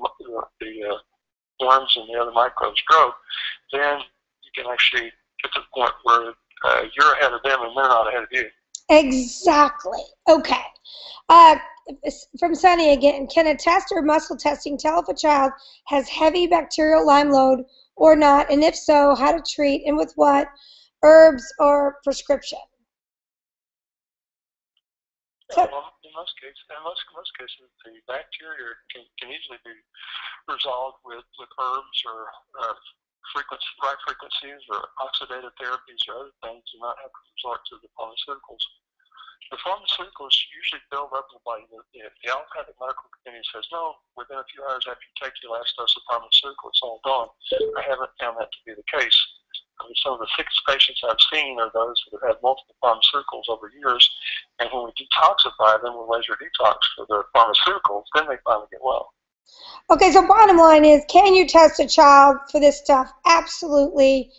[SPEAKER 2] worms and the other microbes grow, then you can actually get to the point where you're ahead of them and they're not ahead of you.
[SPEAKER 1] Exactly. Okay. From Sunny again, can a test or muscle testing tell if a child has heavy bacterial Lyme load or not? And if so, how to treat and with what herbs or prescription?
[SPEAKER 2] So, well, in most cases, the bacteria can easily be resolved with herbs or right frequencies or oxidative therapies or other things, and not have to resort to the pharmaceuticals. The pharmaceuticals usually build up in the body. The allopathic medical community says, no, within a few hours after you take your last dose of pharmaceutical, it's all gone. I haven't found that to be the case. Some of the sickest patients I've seen are those that have had multiple pharmaceuticals over years, and when we detoxify them with laser detox for the pharmaceuticals, then they finally get well.
[SPEAKER 1] Okay, so bottom line is, can you test a child for this stuff? Absolutely.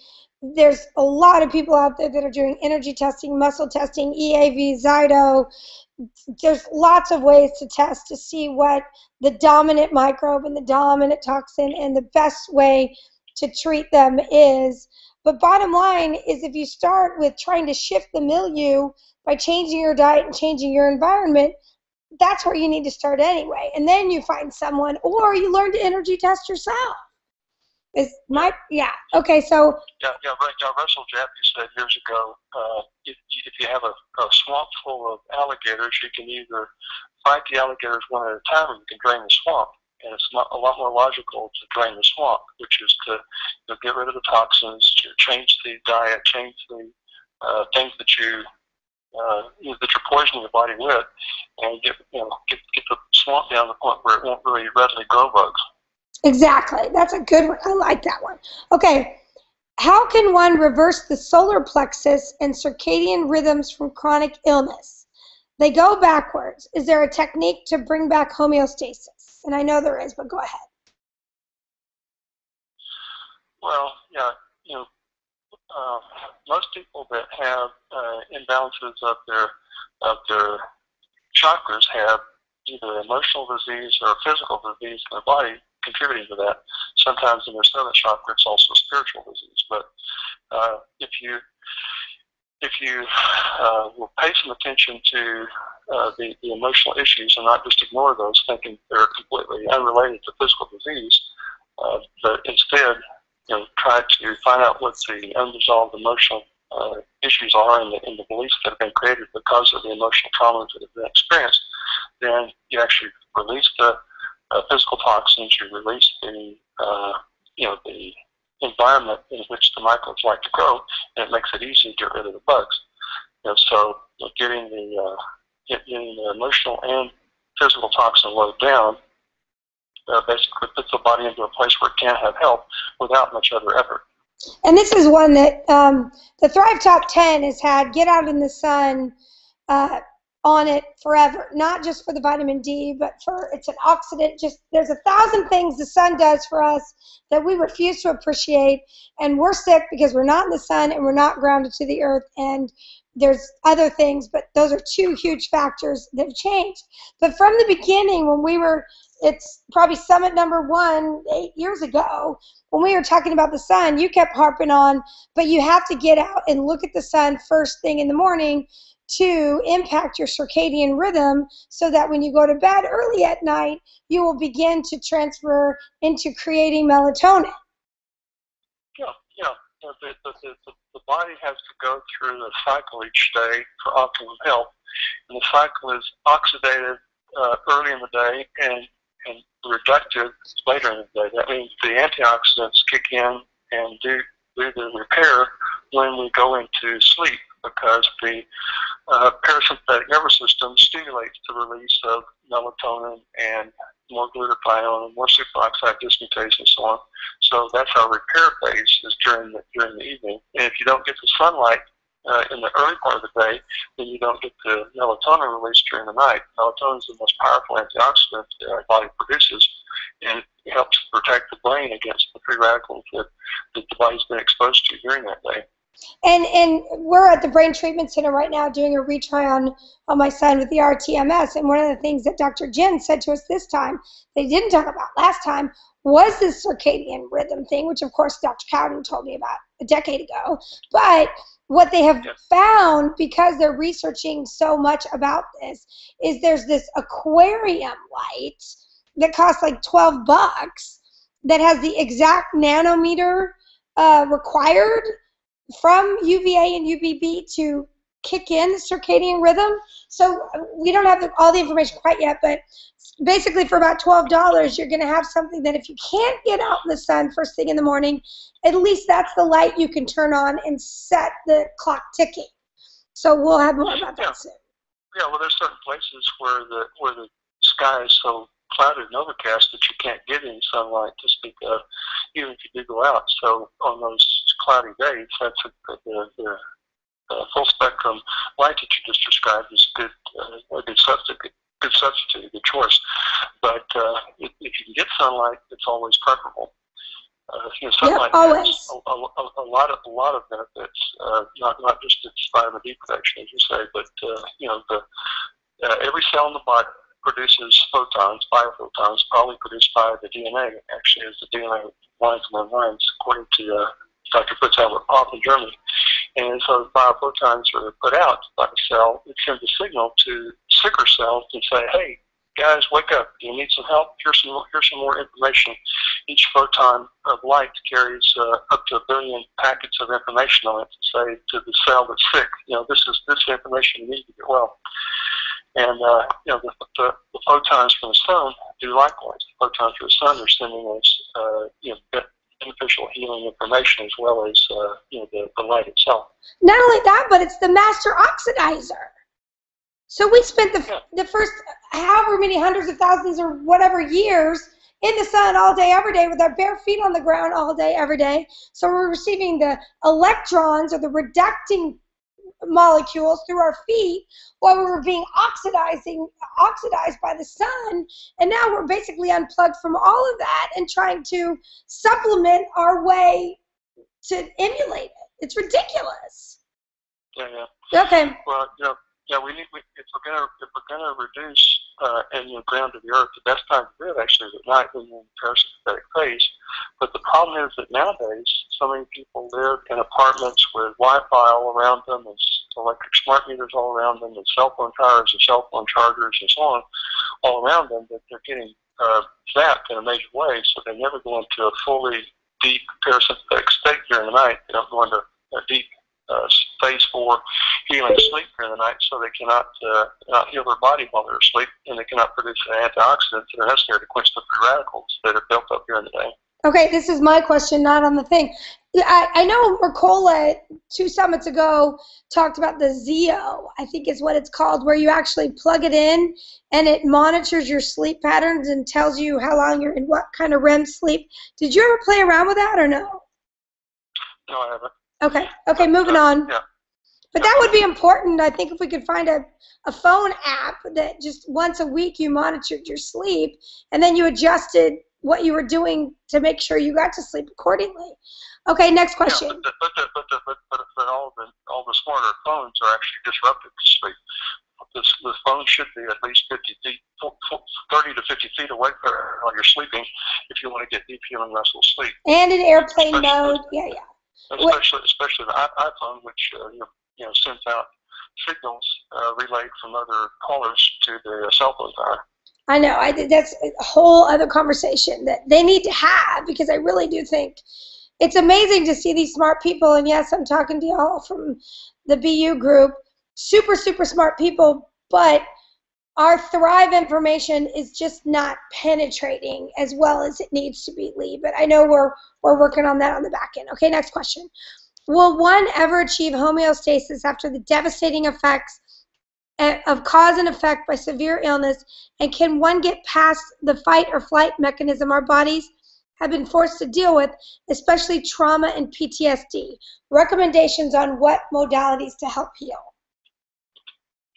[SPEAKER 1] There's a lot of people out there that are doing energy testing, muscle testing, EAV, Zyto. There's lots of ways to test to see what the dominant microbe and the dominant toxin and the best way to treat them is. But bottom line is, if you start with trying to shift the milieu by changing your diet and changing your environment, that's where you need to start anyway. And then you find someone, or you learn to energy test yourself. Okay, so.
[SPEAKER 2] Russell Jaffe said years ago, if you have a swamp full of alligators, you can either fight the alligators one at a time, or you can drain the swamp. And it's not a lot more logical to drain the swamp, which is to get rid of the toxins, to change the diet, change the things that you're poisoning your body with, and get the swamp down to the point where it won't really readily grow bugs.
[SPEAKER 1] Exactly. That's a good one. I like that one. Okay. How can one reverse the solar plexus and circadian rhythms from chronic illness? They go backwards. Is there a technique to bring back homeostasis? And I know there is, but go ahead.
[SPEAKER 2] Well, yeah, most people that have imbalances of their chakras have either emotional disease or physical disease in their body contributing to that. Sometimes in their seventh chakra, it's also spiritual disease. But if you will pay some attention to the emotional issues and not just ignore those, thinking they're completely unrelated to physical disease, but instead, try to find out what the unresolved emotional issues are in the beliefs that have been created because of the emotional traumas that have been experienced, then you actually release the physical toxins, you release the environment in which the microbes like to grow, and it makes it easy to get rid of the bugs. So getting the emotional and physical toxin load down basically puts the body into a place where it can have help without much other effort.
[SPEAKER 1] And this is one that the Thrive Top 10 has had get out in the sun on it forever, not just for the vitamin D, but for it's an oxidant. Just there's 1,000 things the sun does for us that we refuse to appreciate, and we're sick because we're not in the sun and we're not grounded to the earth. And there's other things, but those are two huge factors that have changed. But from the beginning, when we were, it's probably summit number 1 8 years ago, when we were talking about the sun, you kept harping on, but you have to get out and look at the sun first thing in the morning to impact your circadian rhythm so that when you go to bed early at night, you will begin to transfer into creating melatonin.
[SPEAKER 2] The body has to go through a cycle each day for optimum health, and the cycle is oxidative early in the day and reductive later in the day. That means the antioxidants kick in and do the repair when we go into sleep, because the parasympathetic nervous system stimulates the release of melatonin and more glutathione and more superoxide dismutase and so on. So that's our repair phase, is during the evening. And if you don't get the sunlight in the early part of the day, then you don't get the melatonin release during the night. Melatonin is the most powerful antioxidant that our body produces, and it helps protect the brain against the free radicals that the body's been exposed to during that day.
[SPEAKER 1] And we're at the Brain Treatment Center right now doing a retry on my son with the RTMS, and one of the things that Dr. Jen said to us this time, they didn't talk about last time, was this circadian rhythm thing, which of course Dr. Cowden told me about a decade ago. But what they have found, because they're researching so much about this, is there's this aquarium light that costs like $12, that has the exact nanometer required from UVA and UVB to kick in the circadian rhythm. So we don't have all the information quite yet, but basically for about $12, you're going to have something that if you can't get out in the sun first thing in the morning, at least that's the light you can turn on and set the clock ticking. So we'll have more about that soon.
[SPEAKER 2] Yeah, well, there's certain places where the sky is so clouded and overcast that you can't get any sunlight to speak of, even if you do go out. So on those cloudy days, that's the full spectrum light that you just described is good, a good substitute, a good choice. But if you can get sunlight, it's always preferable. Sunlight has a lot of benefits, not just its vitamin D production, as you say, but every cell in the body produces photons, biophotons, probably produced by the DNA. Actually, as the DNA lines and lines, according to Dr. Fritz Albert Popp in Germany. And so the biophotons are put out by the cell. It sends a signal to sicker cells and say, hey, guys, wake up. You need some help? Here's some more information. Each photon of light carries up to 1 billion packets of information on it to say to the cell that's sick, this is information you need to get well. And the photons from the sun do likewise. The photons from the sun are sending us beneficial healing information as well as the light itself.
[SPEAKER 1] Not only that, but it's the master oxidizer. So we spent the first however many hundreds of thousands or whatever years in the sun all day, every day, with our bare feet on the ground all day, every day. So we're receiving the electrons or the reducting molecules through our feet while we were being oxidized by the sun. And now we're basically unplugged from all of that and trying to supplement our way to emulate it. It's ridiculous.
[SPEAKER 2] Yeah.
[SPEAKER 1] Okay.
[SPEAKER 2] Well, if we're gonna reduce and ground to the earth, the best time to do it actually is at night when you're in the parasympathetic phase. But the problem is that nowadays so many people live in apartments with Wi-Fi all around them, and electric smart meters all around them, and cell phone towers and cell phone chargers and so on all around them, that they're getting zapped in a major way. So they never go into a fully deep parasympathetic state during the night. They don't go into a deep phase 4 healing sleep during the night, so they cannot heal their body while they're asleep, and they cannot produce the antioxidants that are necessary to quench the free radicals that are built up during the day.
[SPEAKER 1] Okay, this is my question, not on the thing. I know Mercola 2 summits ago talked about the Zeo, I think is what it's called, where you actually plug it in and it monitors your sleep patterns and tells you how long you're in what kind of REM sleep. Did you ever play around with that or no?
[SPEAKER 2] No, I haven't.
[SPEAKER 1] Okay, moving on.
[SPEAKER 2] Yeah.
[SPEAKER 1] But that would be important, I think, if we could find a phone app that just once a week you monitored your sleep and then you adjusted what you were doing to make sure you got to sleep accordingly. Okay, next question.
[SPEAKER 2] Yeah, but all the smarter phones are actually disruptive to sleep. The phone should be at least 30 to 50 feet away from while you're sleeping if you want to get deep healing restful sleep.
[SPEAKER 1] And in airplane mode, yeah.
[SPEAKER 2] Especially the iPhone, which sends out signals relayed from other callers to the cell phone tower.
[SPEAKER 1] I know. That's a whole other conversation that they need to have, because I really do think it's amazing to see these smart people. And yes, I'm talking to y'all from the BU group. Super, super smart people, but our Thrive information is just not penetrating as well as it needs to be, Lee. But I know we're working on that on the back end. Okay, next question. Will one ever achieve homeostasis after the devastating effects of cause and effect by severe illness? And can one get past the fight or flight mechanism our bodies have been forced to deal with, especially trauma and PTSD? Recommendations on what modalities to help heal.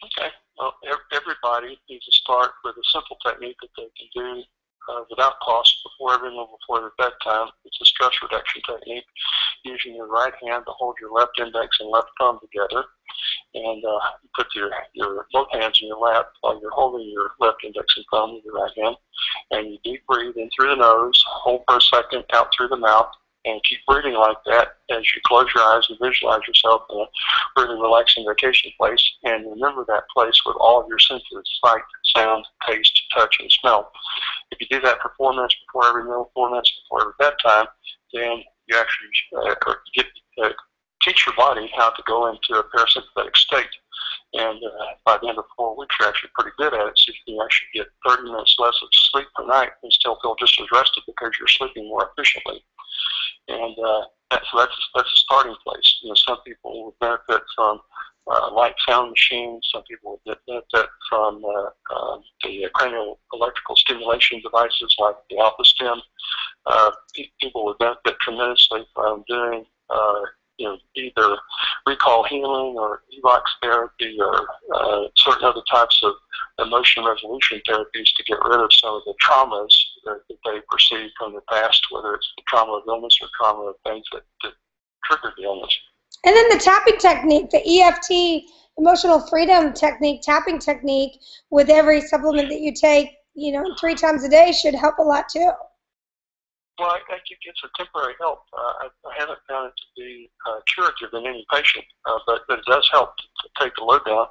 [SPEAKER 2] Okay. Well, everybody needs to start with a simple technique that they can do without cost before their bedtime. It's a stress reduction technique, using your right hand to hold your left index and left thumb together, and you put your both hands in your lap while you're holding your left index and thumb with your right hand, and you deep breathe in through the nose, hold for a second, out through the mouth, and keep breathing like that as you close your eyes and visualize yourself in a really relaxing vacation place. And remember that place with all of your senses: sight, sound, taste, touch, and smell. If you do that for 4 minutes before every meal, 4 minutes before every bedtime, then you actually teach your body how to go into a parasympathetic state. And by the end of 4 weeks, you're actually pretty good at it. So you can actually get 30 minutes less of sleep per night and still feel just as rested because you're sleeping more efficiently. And so that's a starting place. You know, some people would benefit from light sound machines. Some people would benefit from the cranial electrical stimulation devices like the Alpha Stim. People would benefit tremendously from doing either recall healing or EVOX therapy or certain other types of emotion resolution therapies to get rid of some of the traumas that they perceive from the past, whether it's the trauma of illness or trauma of things that triggered the illness.
[SPEAKER 1] And then the tapping technique, the EFT, emotional freedom technique, tapping technique with every supplement that you take, 3 times a day should help a lot too.
[SPEAKER 2] Well, I think it's a temporary help. I haven't found it to be curative in any patient, but it does help to take the load down.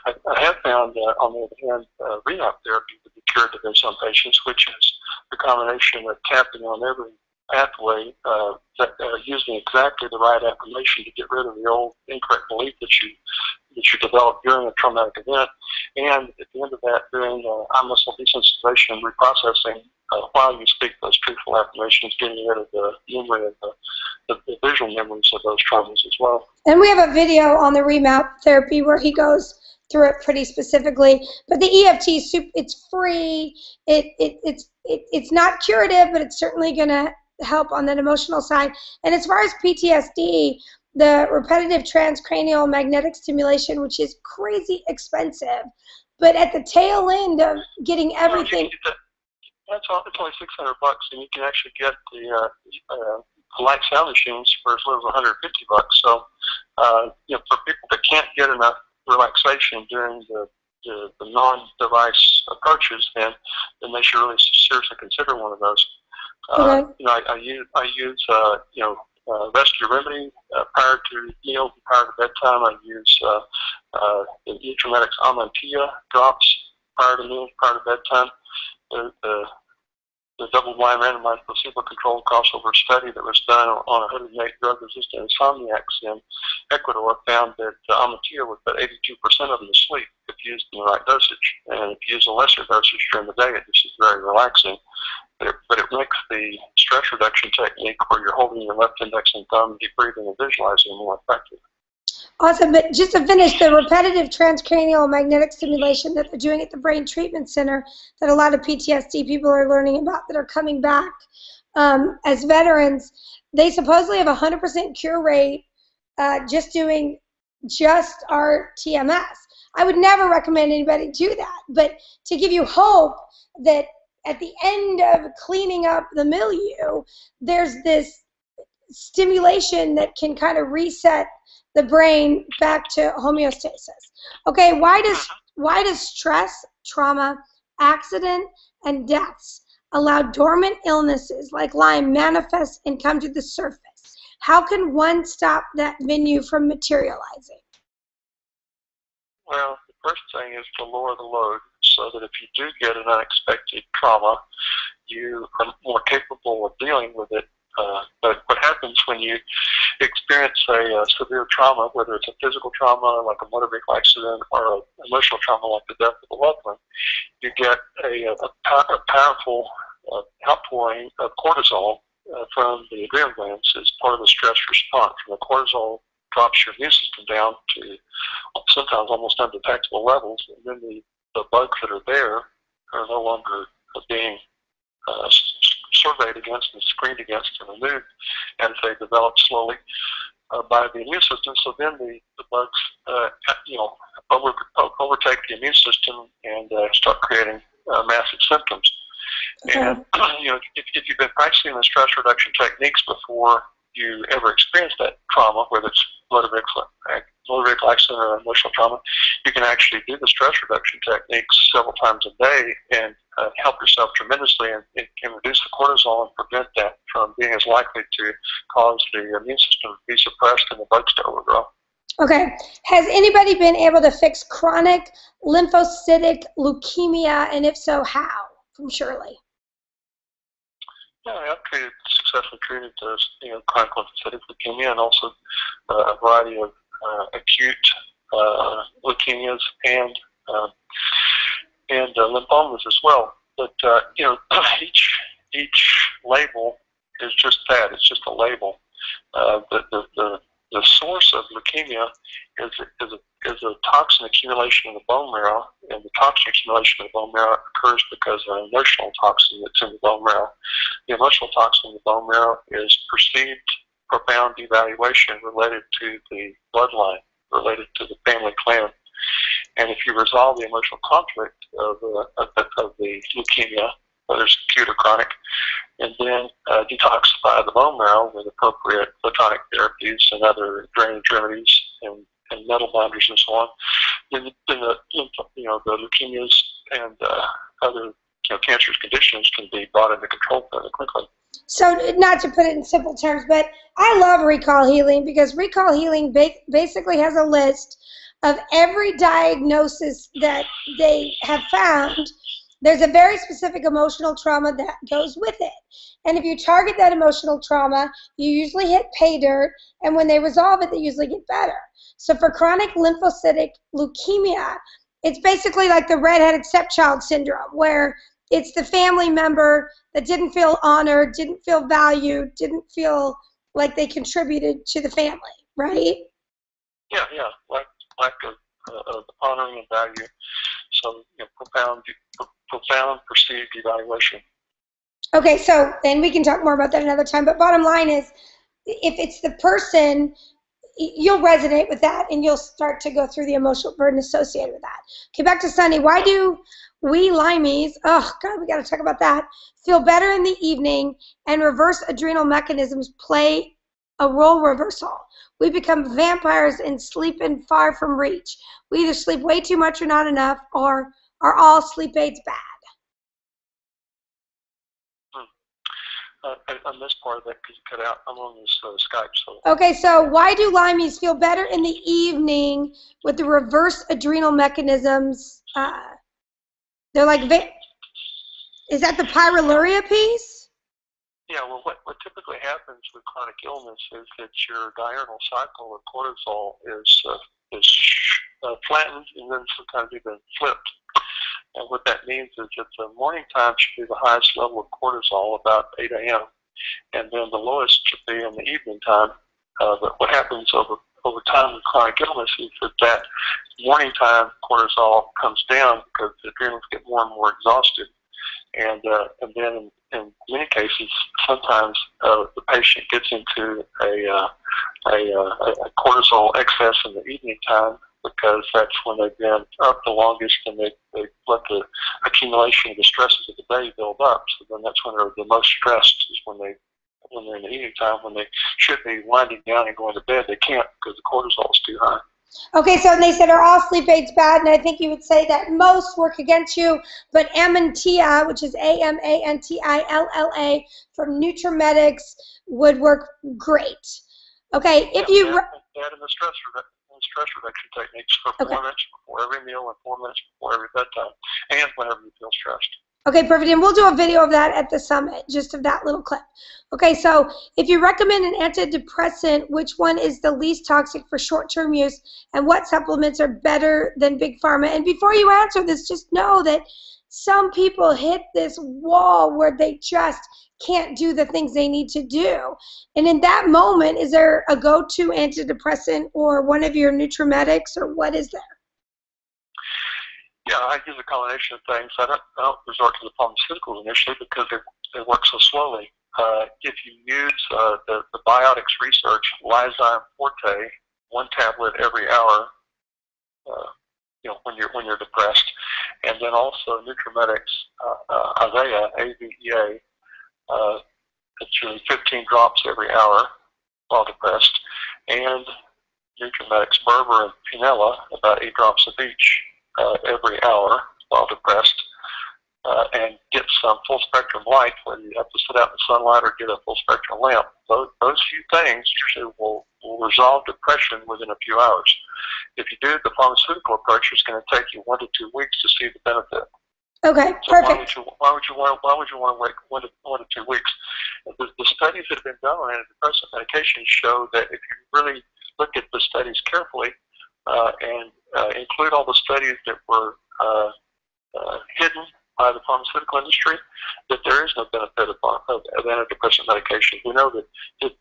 [SPEAKER 2] I have found, on the other hand, rehab therapy to be curative in some patients, which is the combination of tapping on every pathway, using exactly the right affirmation to get rid of the old incorrect belief that you developed during a traumatic event, and at the end of that, doing eye muscle desensitization and reprocessing while you speak those truthful affirmations, getting rid of the memory of the visual memories of those traumas as well.
[SPEAKER 1] And we have a video on the remap therapy where he goes through it pretty specifically. But the EFT, it's free. It's not curative, but it's certainly going to help on that emotional side. And as far as PTSD, the repetitive transcranial magnetic stimulation, which is crazy expensive, but at the tail end of getting everything.
[SPEAKER 2] It's only $600, and you can actually get the light sound machines for as little as $150. So, for people that can't get enough relaxation during the non-device approaches, then they should really seriously consider one of those.
[SPEAKER 1] Okay.
[SPEAKER 2] I use rescue remedy prior to meals, prior to bedtime. I use the Electromagnetic Amantia drops prior to meals, prior to bedtime. The double-blind randomized placebo-controlled crossover study that was done on 108 drug-resistant insomniacs in Ecuador found that Amantia would put 82% of them to sleep if used in the right dosage. And if you use a lesser dosage during the day, it just is very relaxing. But it makes the stress reduction technique where you're holding your left index and thumb, deep breathing, and visualizing more effective.
[SPEAKER 1] Awesome, but just to finish, the repetitive transcranial magnetic stimulation that they're doing at the Brain Treatment Center that a lot of PTSD people are learning about that are coming back as veterans, they supposedly have a 100% cure rate just doing just our TMS. I would never recommend anybody do that, but to give you hope that at the end of cleaning up the milieu, there's this stimulation that can kind of reset the brain back to homeostasis. Okay, why does stress, trauma, accident, and deaths allow dormant illnesses like Lyme manifest and come to the surface? How can one stop that venue from materializing?
[SPEAKER 2] Well, the first thing is to lower the load so that if you do get an unexpected trauma, you are more capable of dealing with it. But what happens when you experience a severe trauma, whether it's a physical trauma like a motor vehicle accident or an emotional trauma like the death of a loved one, you get a powerful outpouring of cortisol from the adrenal glands as part of the stress response. And the cortisol drops your immune system down to sometimes almost undetectable levels, and then the bugs that are there are no longer being surveyed against and screened against and removed as they develop slowly by the immune system. So then the bugs, overtake the immune system and start creating massive symptoms.
[SPEAKER 1] Okay.
[SPEAKER 2] And if you've been practicing the stress reduction techniques before you ever experience that trauma, whether it's motor vehicle accident or emotional trauma, you can actually do the stress reduction techniques several times a day and help yourself tremendously, and it can reduce the cortisol and prevent that from being as likely to cause the immune system to be suppressed and the bugs to overgrow.
[SPEAKER 1] Okay. Has anybody been able to fix chronic lymphocytic leukemia, and if so, how? From Shirley.
[SPEAKER 2] Yeah, I've successfully treated chronic lymphocytic leukemia and also a variety of acute leukemias and lymphomas as well. But each label is just that. It's just a label. The source of leukemia is a toxin accumulation in the bone marrow, and the toxin accumulation in the bone marrow occurs because of an emotional toxin that's in the bone marrow. The emotional toxin in the bone marrow is perceived profound devaluation related to the bloodline, related to the family clan. And if you resolve the emotional conflict of the leukemia, whether it's acute or chronic, and then detoxify the bone marrow with appropriate photonic therapies and other drainage remedies and metal binders and so on, then the leukemias and other cancerous conditions can be brought into control fairly quickly.
[SPEAKER 1] So, not to put it in simple terms, but I love Recall Healing because Recall Healing basically has a list of every diagnosis that they have found. There's a very specific emotional trauma that goes with it. And if you target that emotional trauma, you usually hit pay dirt, and when they resolve it, they usually get better. So for chronic lymphocytic leukemia, it's basically like the redheaded stepchild syndrome, where it's the family member that didn't feel honored, didn't feel valued, didn't feel like they contributed to the family, right?
[SPEAKER 2] Yeah, lack of honoring and value. So profound perceived evaluation.
[SPEAKER 1] Okay, so, and we can talk more about that another time, but bottom line is, if it's the person, you'll resonate with that, and you'll start to go through the emotional burden associated with that. Okay, back to Sunny. Why do we Limeys, oh God, we got to talk about that, feel better in the evening, and reverse adrenal mechanisms play a role reversal? We become vampires and sleep in far from reach. We either sleep way too much or not enough, or are all sleep aids bad?
[SPEAKER 2] I missed part of that because you cut out. I'm on this Skype. So.
[SPEAKER 1] Okay, so why do Limeys feel better in the evening with the reverse adrenal mechanisms? They're like, is that the pyroluria piece?
[SPEAKER 2] Yeah, well, what typically happens with chronic illness is that your diurnal cycle of cortisol is flattened and then sometimes even flipped. And what that means is that the morning time should be the highest level of cortisol, about 8 a.m., and then the lowest should be in the evening time. But what happens over time with chronic illness is that morning time cortisol comes down because the adrenals get more and more exhausted. And then in many cases, sometimes the patient gets into a cortisol excess in the evening time, because that's when they've been up the longest and they let the accumulation of the stresses of the day build up. So then that's when they're the most stressed, is when they're in the evening time, when they should be winding down and going to bed. They can't because the cortisol is too high.
[SPEAKER 1] Okay, so they said, are all sleep aids bad? And I think you would say that most work against you, but Amantilla, which is Amantilla from Nutramedics, would work great. Okay, if you...
[SPEAKER 2] Add in the stress reduction techniques for 4 minutes before every meal and 4 minutes before every bedtime, and whenever you feel stressed.
[SPEAKER 1] Okay, perfect. And we'll do a video of that at the summit, just of that little clip. Okay, so if you recommend an antidepressant, which one is the least toxic for short-term use, and what supplements are better than Big Pharma? And before you answer this, just know that some people hit this wall where they just can't do the things they need to do. And in that moment, is there a go-to antidepressant or one of your Nutramedics, or what is there?
[SPEAKER 2] Yeah, I use a combination of things. I don't resort to the pharmaceuticals initially because they work so slowly. If you use the biotics research, Lyzyme Forte, 1 tablet every hour, when you're depressed, and then also Nutramedics, Avea, AVEA, it's 15 drops every hour while depressed, and Nutramedics Berber and Pinella, about 8 drops of each every hour while depressed, and get some full spectrum light, whether you have to sit out in the sunlight or get a full spectrum lamp. Those few things usually will will resolve depression within a few hours. If you do the pharmaceutical approach, it's going to take you 1 to 2 weeks to see the benefit.
[SPEAKER 1] Okay,
[SPEAKER 2] so
[SPEAKER 1] perfect.
[SPEAKER 2] Why would you want to wait 1 to 2 weeks? The studies that have been done on antidepressant medications show that if you really look at the studies carefully and include all the studies that were hidden by the pharmaceutical industry, that there is no benefit of antidepressant medication. We know that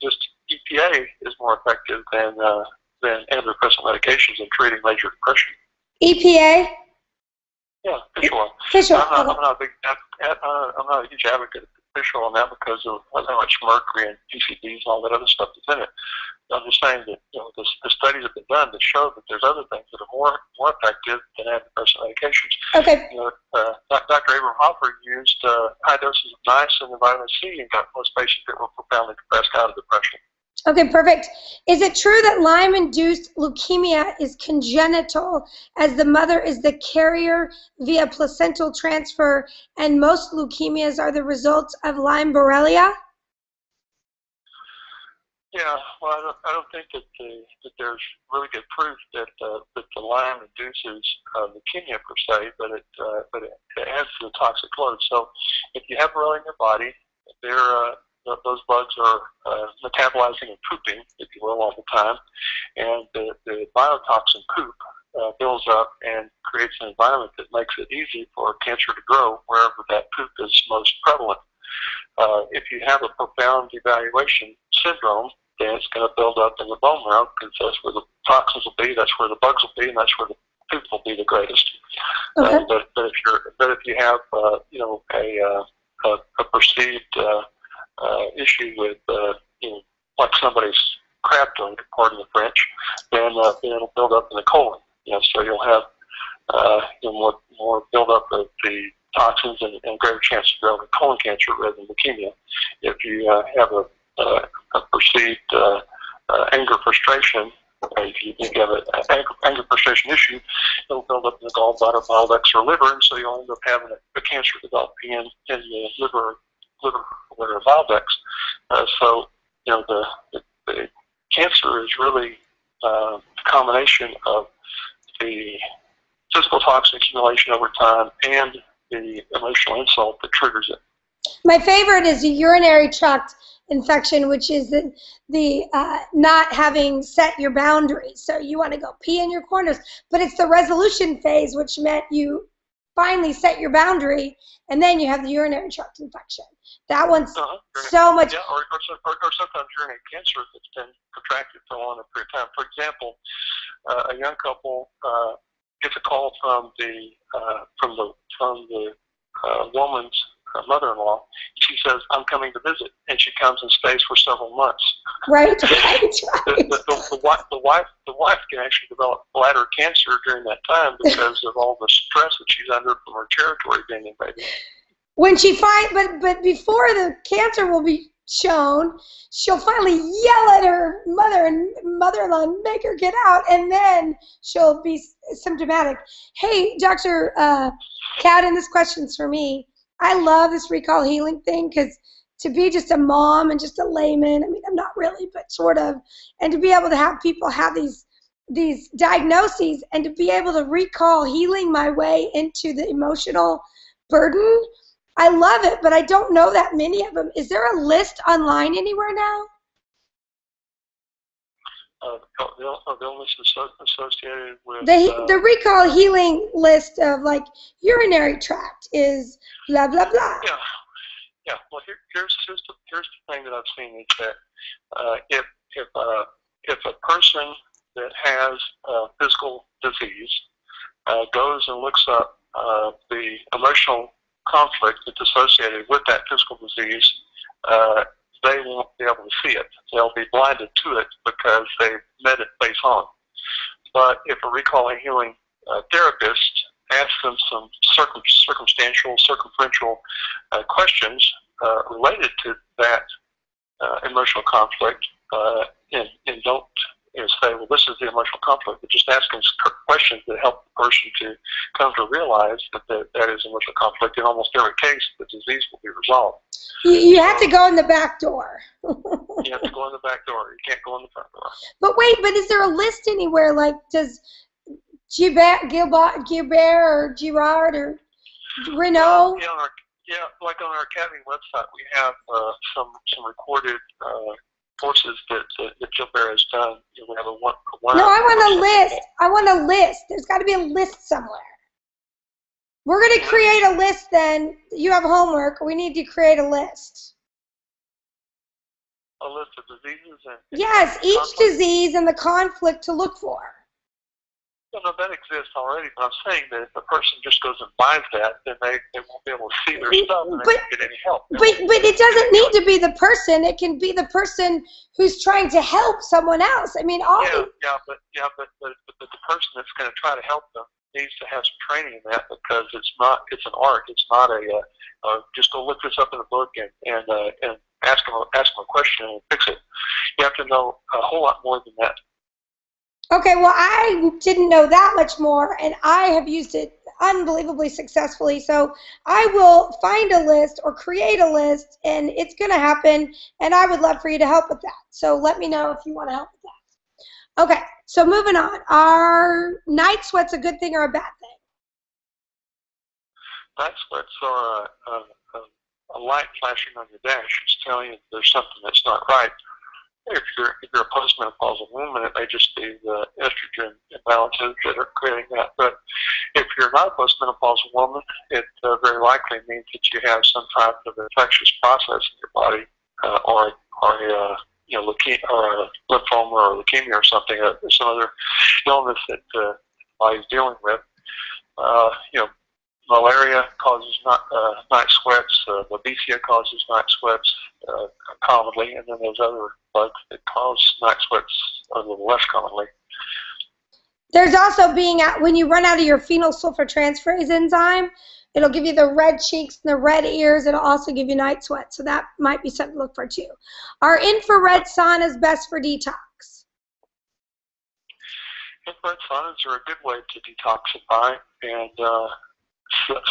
[SPEAKER 2] just EPA is more effective than antidepressant medications in treating major depression.
[SPEAKER 1] EPA?
[SPEAKER 2] Yeah, fish oil.
[SPEAKER 1] Fish oil.
[SPEAKER 2] I'm not a huge advocate of fish oil on that because of how much mercury and PCBs and all that other stuff that's in it. I'm just saying that the studies have been done that show that there's other things that are more effective than antidepressant medications.
[SPEAKER 1] Okay.
[SPEAKER 2] Dr. Abraham Hoffer used high doses of niacin and vitamin C and got most patients that were profoundly depressed out of depression.
[SPEAKER 1] Okay, perfect. Is it true that Lyme-induced leukemia is congenital, as the mother is the carrier via placental transfer, and most leukemias are the result of Lyme Borrelia?
[SPEAKER 2] Yeah, well, I don't think that there's really good proof that the Lyme induces leukemia per se, but it adds to the toxic load. So if you have Borrelia in your body, those bugs are metabolizing and pooping, if you will, all the time, and the biotoxin poop builds up and creates an environment that makes it easy for cancer to grow wherever that poop is most prevalent. If you have a profound devaluation syndrome, then it's going to build up in the bone marrow because that's where the toxins will be, that's where the bugs will be, and that's where the poop will be the greatest.
[SPEAKER 1] Okay.
[SPEAKER 2] But if you have a perceived issue with like somebody's crap doing, pardon the French, then it'll build up in the colon. So you'll have more buildup of the toxins and greater chance of developing colon cancer rather than leukemia. If you have a perceived anger frustration, if you have an anger frustration issue, it'll build up in the gallbladder, bile ducts, or liver, and so you'll end up having a cancer developing in the liver or bile ducts. So the cancer is really a combination of the physical toxin accumulation over time and the emotional insult that triggers it.
[SPEAKER 1] My favorite is a urinary tract infection, which is the not having set your boundaries. So you want to go pee in your corners, but it's the resolution phase, which meant you finally set your boundary, and then you have the urinary tract infection. That one's so much.
[SPEAKER 2] Yeah, or sometimes urinary cancer that's been protracted for a long period of time. For example, a young couple gets a call from the woman's mother-in-law. She says, "I'm coming to visit," and she comes and stays for several months.
[SPEAKER 1] Right.
[SPEAKER 2] The wife can actually develop bladder cancer during that time because of all the stress that she's under from her territory being invaded.
[SPEAKER 1] When she but before the cancer will be shown, she'll finally yell at her mother-in-law and make her get out, and then she'll be symptomatic. Hey, Dr. Cowden, this question's for me. I love this recall healing thing because to be just a mom and just a layman, I mean, I'm not really, but sort of, and to be able to have people have these diagnoses and to be able to recall healing my way into the emotional burden, I love it, but I don't know that many of them. Is there a list online anywhere now?
[SPEAKER 2] The illness associated with
[SPEAKER 1] the recall healing list of like urinary tract is blah blah blah.
[SPEAKER 2] Yeah. Well, here's the thing that I've seen is that if a person that has physical disease goes and looks up the emotional conflict that's associated with that physical disease, they won't be able to see it. They'll be blinded to it because they've met it face on. But if a recall and healing therapist asks them some circumferential questions related to that emotional conflict, and don't say, well, this is the emotional conflict, but just asking questions that help the person to come to realize that is emotional conflict. In almost every case, the disease will be resolved.
[SPEAKER 1] You have to go in the back door.
[SPEAKER 2] You have to go in the back door. You can't go in the front door.
[SPEAKER 1] But wait, but is there a list anywhere? Like, does Gilbert or Girard or Renault?
[SPEAKER 2] Yeah, like on our academy website, we have some recorded courses that Gilbert has done. We have a one.
[SPEAKER 1] No, I want a list. I want a list. There's got to be a list somewhere. We're going to create a list then. You have homework. We need to create a list.
[SPEAKER 2] A list of diseases?
[SPEAKER 1] Yes, each disease and the conflict to look for.
[SPEAKER 2] Well, no, that exists already, but I'm saying that if the person just goes and buys that, then they won't be able to see their stuff and they won't get any help.
[SPEAKER 1] But it doesn't need to be the person. It can be the person who's trying to help someone else. I mean,
[SPEAKER 2] but the person that's going to try to help them needs to have some training in that, because it's an art. It's not just go look this up in a book and ask them a question and fix it. You have to know a whole lot more than that.
[SPEAKER 1] Okay, well, I didn't know that much more, and I have used it unbelievably successfully. So I will find a list or create a list, and it's going to happen, and I would love for you to help with that. So let me know if you want to help with that. Okay, so moving on. Are night sweats a good thing or a bad thing?
[SPEAKER 2] Night sweats are a light flashing on your dash. It's telling you there's something that's not right. If you're a postmenopausal woman, it may just be the estrogen imbalances that are creating that. But if you're not a postmenopausal woman, it very likely means that you have some type of infectious process in your body, or a leukemia, or a lymphoma, or leukemia, or something, some other illness that the body's dealing with. Malaria causes night sweats. Babesia causes night sweats commonly, and then there's other bugs that cause night sweats a little less commonly.
[SPEAKER 1] There's also when you run out of your phenylsulfotransferase enzyme, it'll give you the red cheeks and the red ears. It'll also give you night sweats, so that might be something to look for too. Are infrared saunas best for detox?
[SPEAKER 2] Infrared saunas are a good way to detoxify, and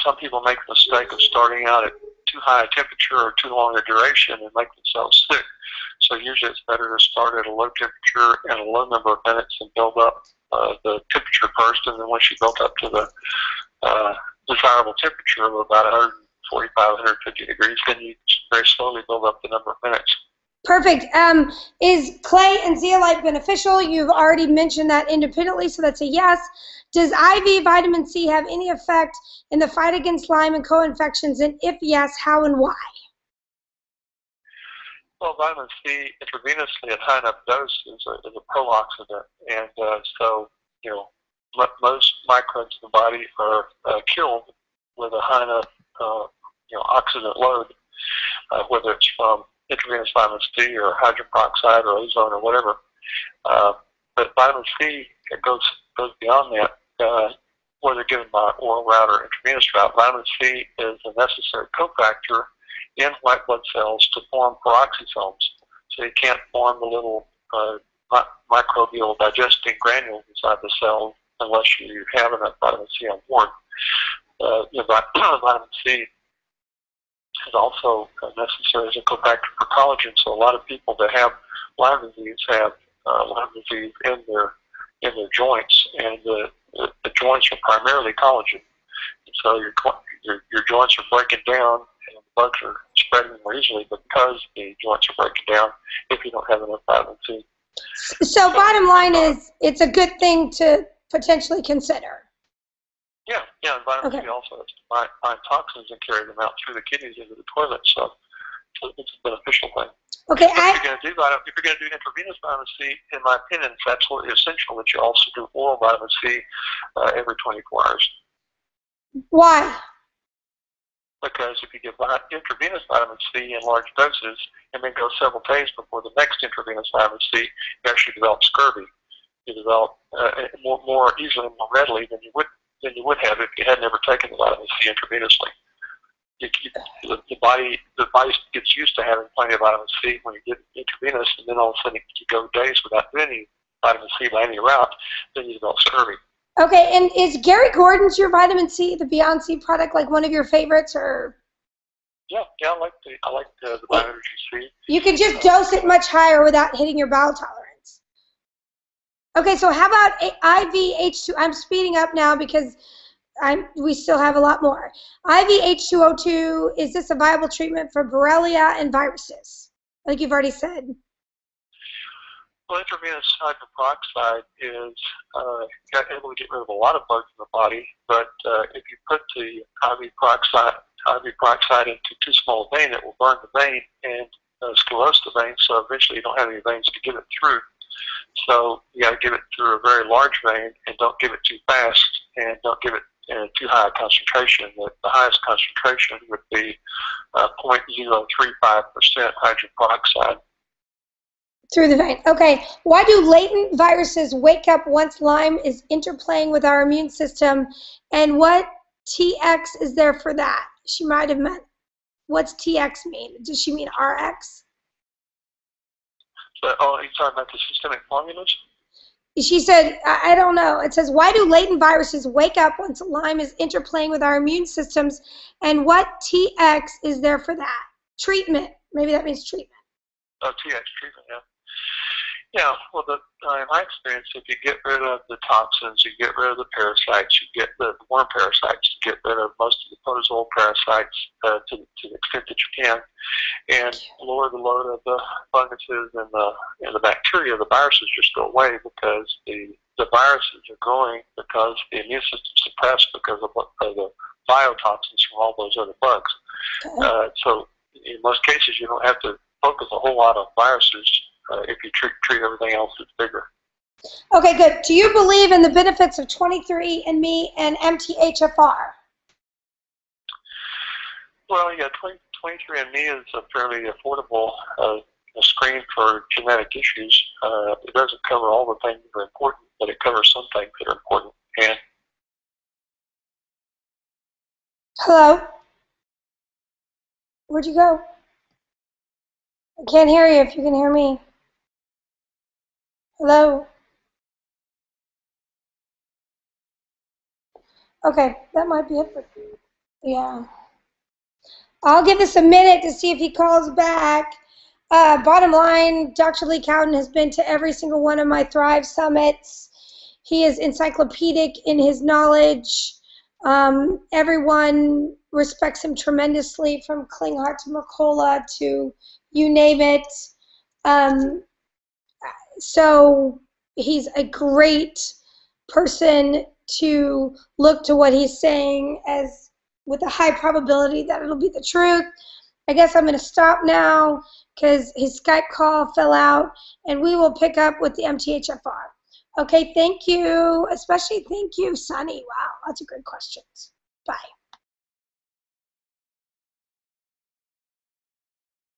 [SPEAKER 2] some people make the mistake of starting out at too high a temperature or too long a duration and make themselves sick. So usually it's better to start at a low temperature and a low number of minutes and build up the temperature first, and then once you build up to the desirable temperature of about 145, 150 degrees, then you very slowly build up the number of minutes.
[SPEAKER 1] Perfect. Is clay and zeolite beneficial? You've already mentioned that independently, so that's a yes. Does IV vitamin C have any effect in the fight against Lyme and co-infections? And if yes, how and why?
[SPEAKER 2] Well, vitamin C intravenously at high enough dose is a pro-oxidant, and so most microbes in the body are killed with a high enough oxidant load, whether it's from intravenous vitamin C or hydrogen peroxide or ozone or whatever. But vitamin C goes beyond that, whether given by oral route or intravenous route. Vitamin C is a necessary cofactor in white blood cells to form peroxisomes. So you can't form the little microbial digesting granules inside the cell unless you have enough vitamin C on board. Vitamin C is also necessary as a cofactor for collagen. So a lot of people that have Lyme disease have Lyme disease in their joints, and the joints are primarily collagen. And so your joints are breaking down, and the bugs are spreading more easily because the joints are breaking down if you don't have enough vitamin C.
[SPEAKER 1] So bottom line is, it's a good thing to potentially consider.
[SPEAKER 2] Yeah, and vitamin C also has to find toxins and carry them out through the kidneys into the toilet, so it's a beneficial thing.
[SPEAKER 1] Okay,
[SPEAKER 2] if you're going to do intravenous vitamin C, in my opinion, it's absolutely essential that you also do oral vitamin C every 24 hours.
[SPEAKER 1] Why?
[SPEAKER 2] Because if you give intravenous vitamin C in large doses and then go several days before the next intravenous vitamin C, you actually develop scurvy. You develop more easily and more readily than you would have if you had never taken the vitamin C intravenously. The body gets used to having plenty of vitamin C when you get intravenous, and then all of a sudden you go days without doing any vitamin C by any route, then you develop scurvy.
[SPEAKER 1] Okay, and is Gary Gordon's your vitamin C, the Beyond C product, like one of your favorites, or?
[SPEAKER 2] Yeah, I like the Bioenergy C.
[SPEAKER 1] You can just dose it much higher without hitting your bowel tolerance. Okay, so how about IVH2? I'm speeding up now because we still have a lot more. IVH202, is this a viable treatment for Borrelia and viruses? Like you've already said.
[SPEAKER 2] Well, intravenous hydroperoxide is able to get rid of a lot of bugs in the body, but if you put the IV peroxide into too small a vein, it will burn the vein and sclerose the vein, so eventually you don't have any veins to get it through. So you got to give it through a very large vein, and don't give it too fast, and don't give it in a too high a concentration. The highest concentration would be 0.035% hydroperoxide.
[SPEAKER 1] Through the vein. Okay. Why do latent viruses wake up once Lyme is interplaying with our immune system? And what TX is there for that? She might have meant, what's TX mean? Does she mean RX?
[SPEAKER 2] But, oh, you're talking about the systemic formulas?
[SPEAKER 1] She said, I don't know. It says, why do latent viruses wake up once Lyme is interplaying with our immune systems? And what TX is there for that? Treatment. Maybe that means treatment.
[SPEAKER 2] Oh, TX treatment, yeah. Yeah, well, in my experience, if you get rid of the toxins, you get rid of the parasites, you get the worm parasites, you get rid of most of the protozoal parasites to the extent that you can, and lower the load of the funguses and the bacteria, the viruses just go away because the viruses are growing because the immune system is suppressed because of the biotoxins from all those other bugs. So in most cases, you don't have to focus a whole lot on viruses. If you treat everything else that's bigger.
[SPEAKER 1] Okay, good. Do you believe in the benefits of 23andMe and MTHFR?
[SPEAKER 2] Well, yeah, 23andMe is a fairly affordable screen for genetic issues. It doesn't cover all the things that are important, but it covers some things that are important. And
[SPEAKER 1] hello? Where'd you go? I can't hear you if you can hear me. Hello? Okay, that might be it. Yeah. I'll give this a minute to see if he calls back. Bottom line, Dr. Lee Cowden has been to every single one of my Thrive Summits. He is encyclopedic in his knowledge. Everyone respects him tremendously, from Klinghardt to Mercola to you name it. So he's a great person to look to what he's saying as with a high probability that it'll be the truth. I guess I'm going to stop now because his Skype call fell out, and we will pick up with the MTHFR. Okay, thank you. Especially thank you, Sunny. Wow, lots of good questions. Bye.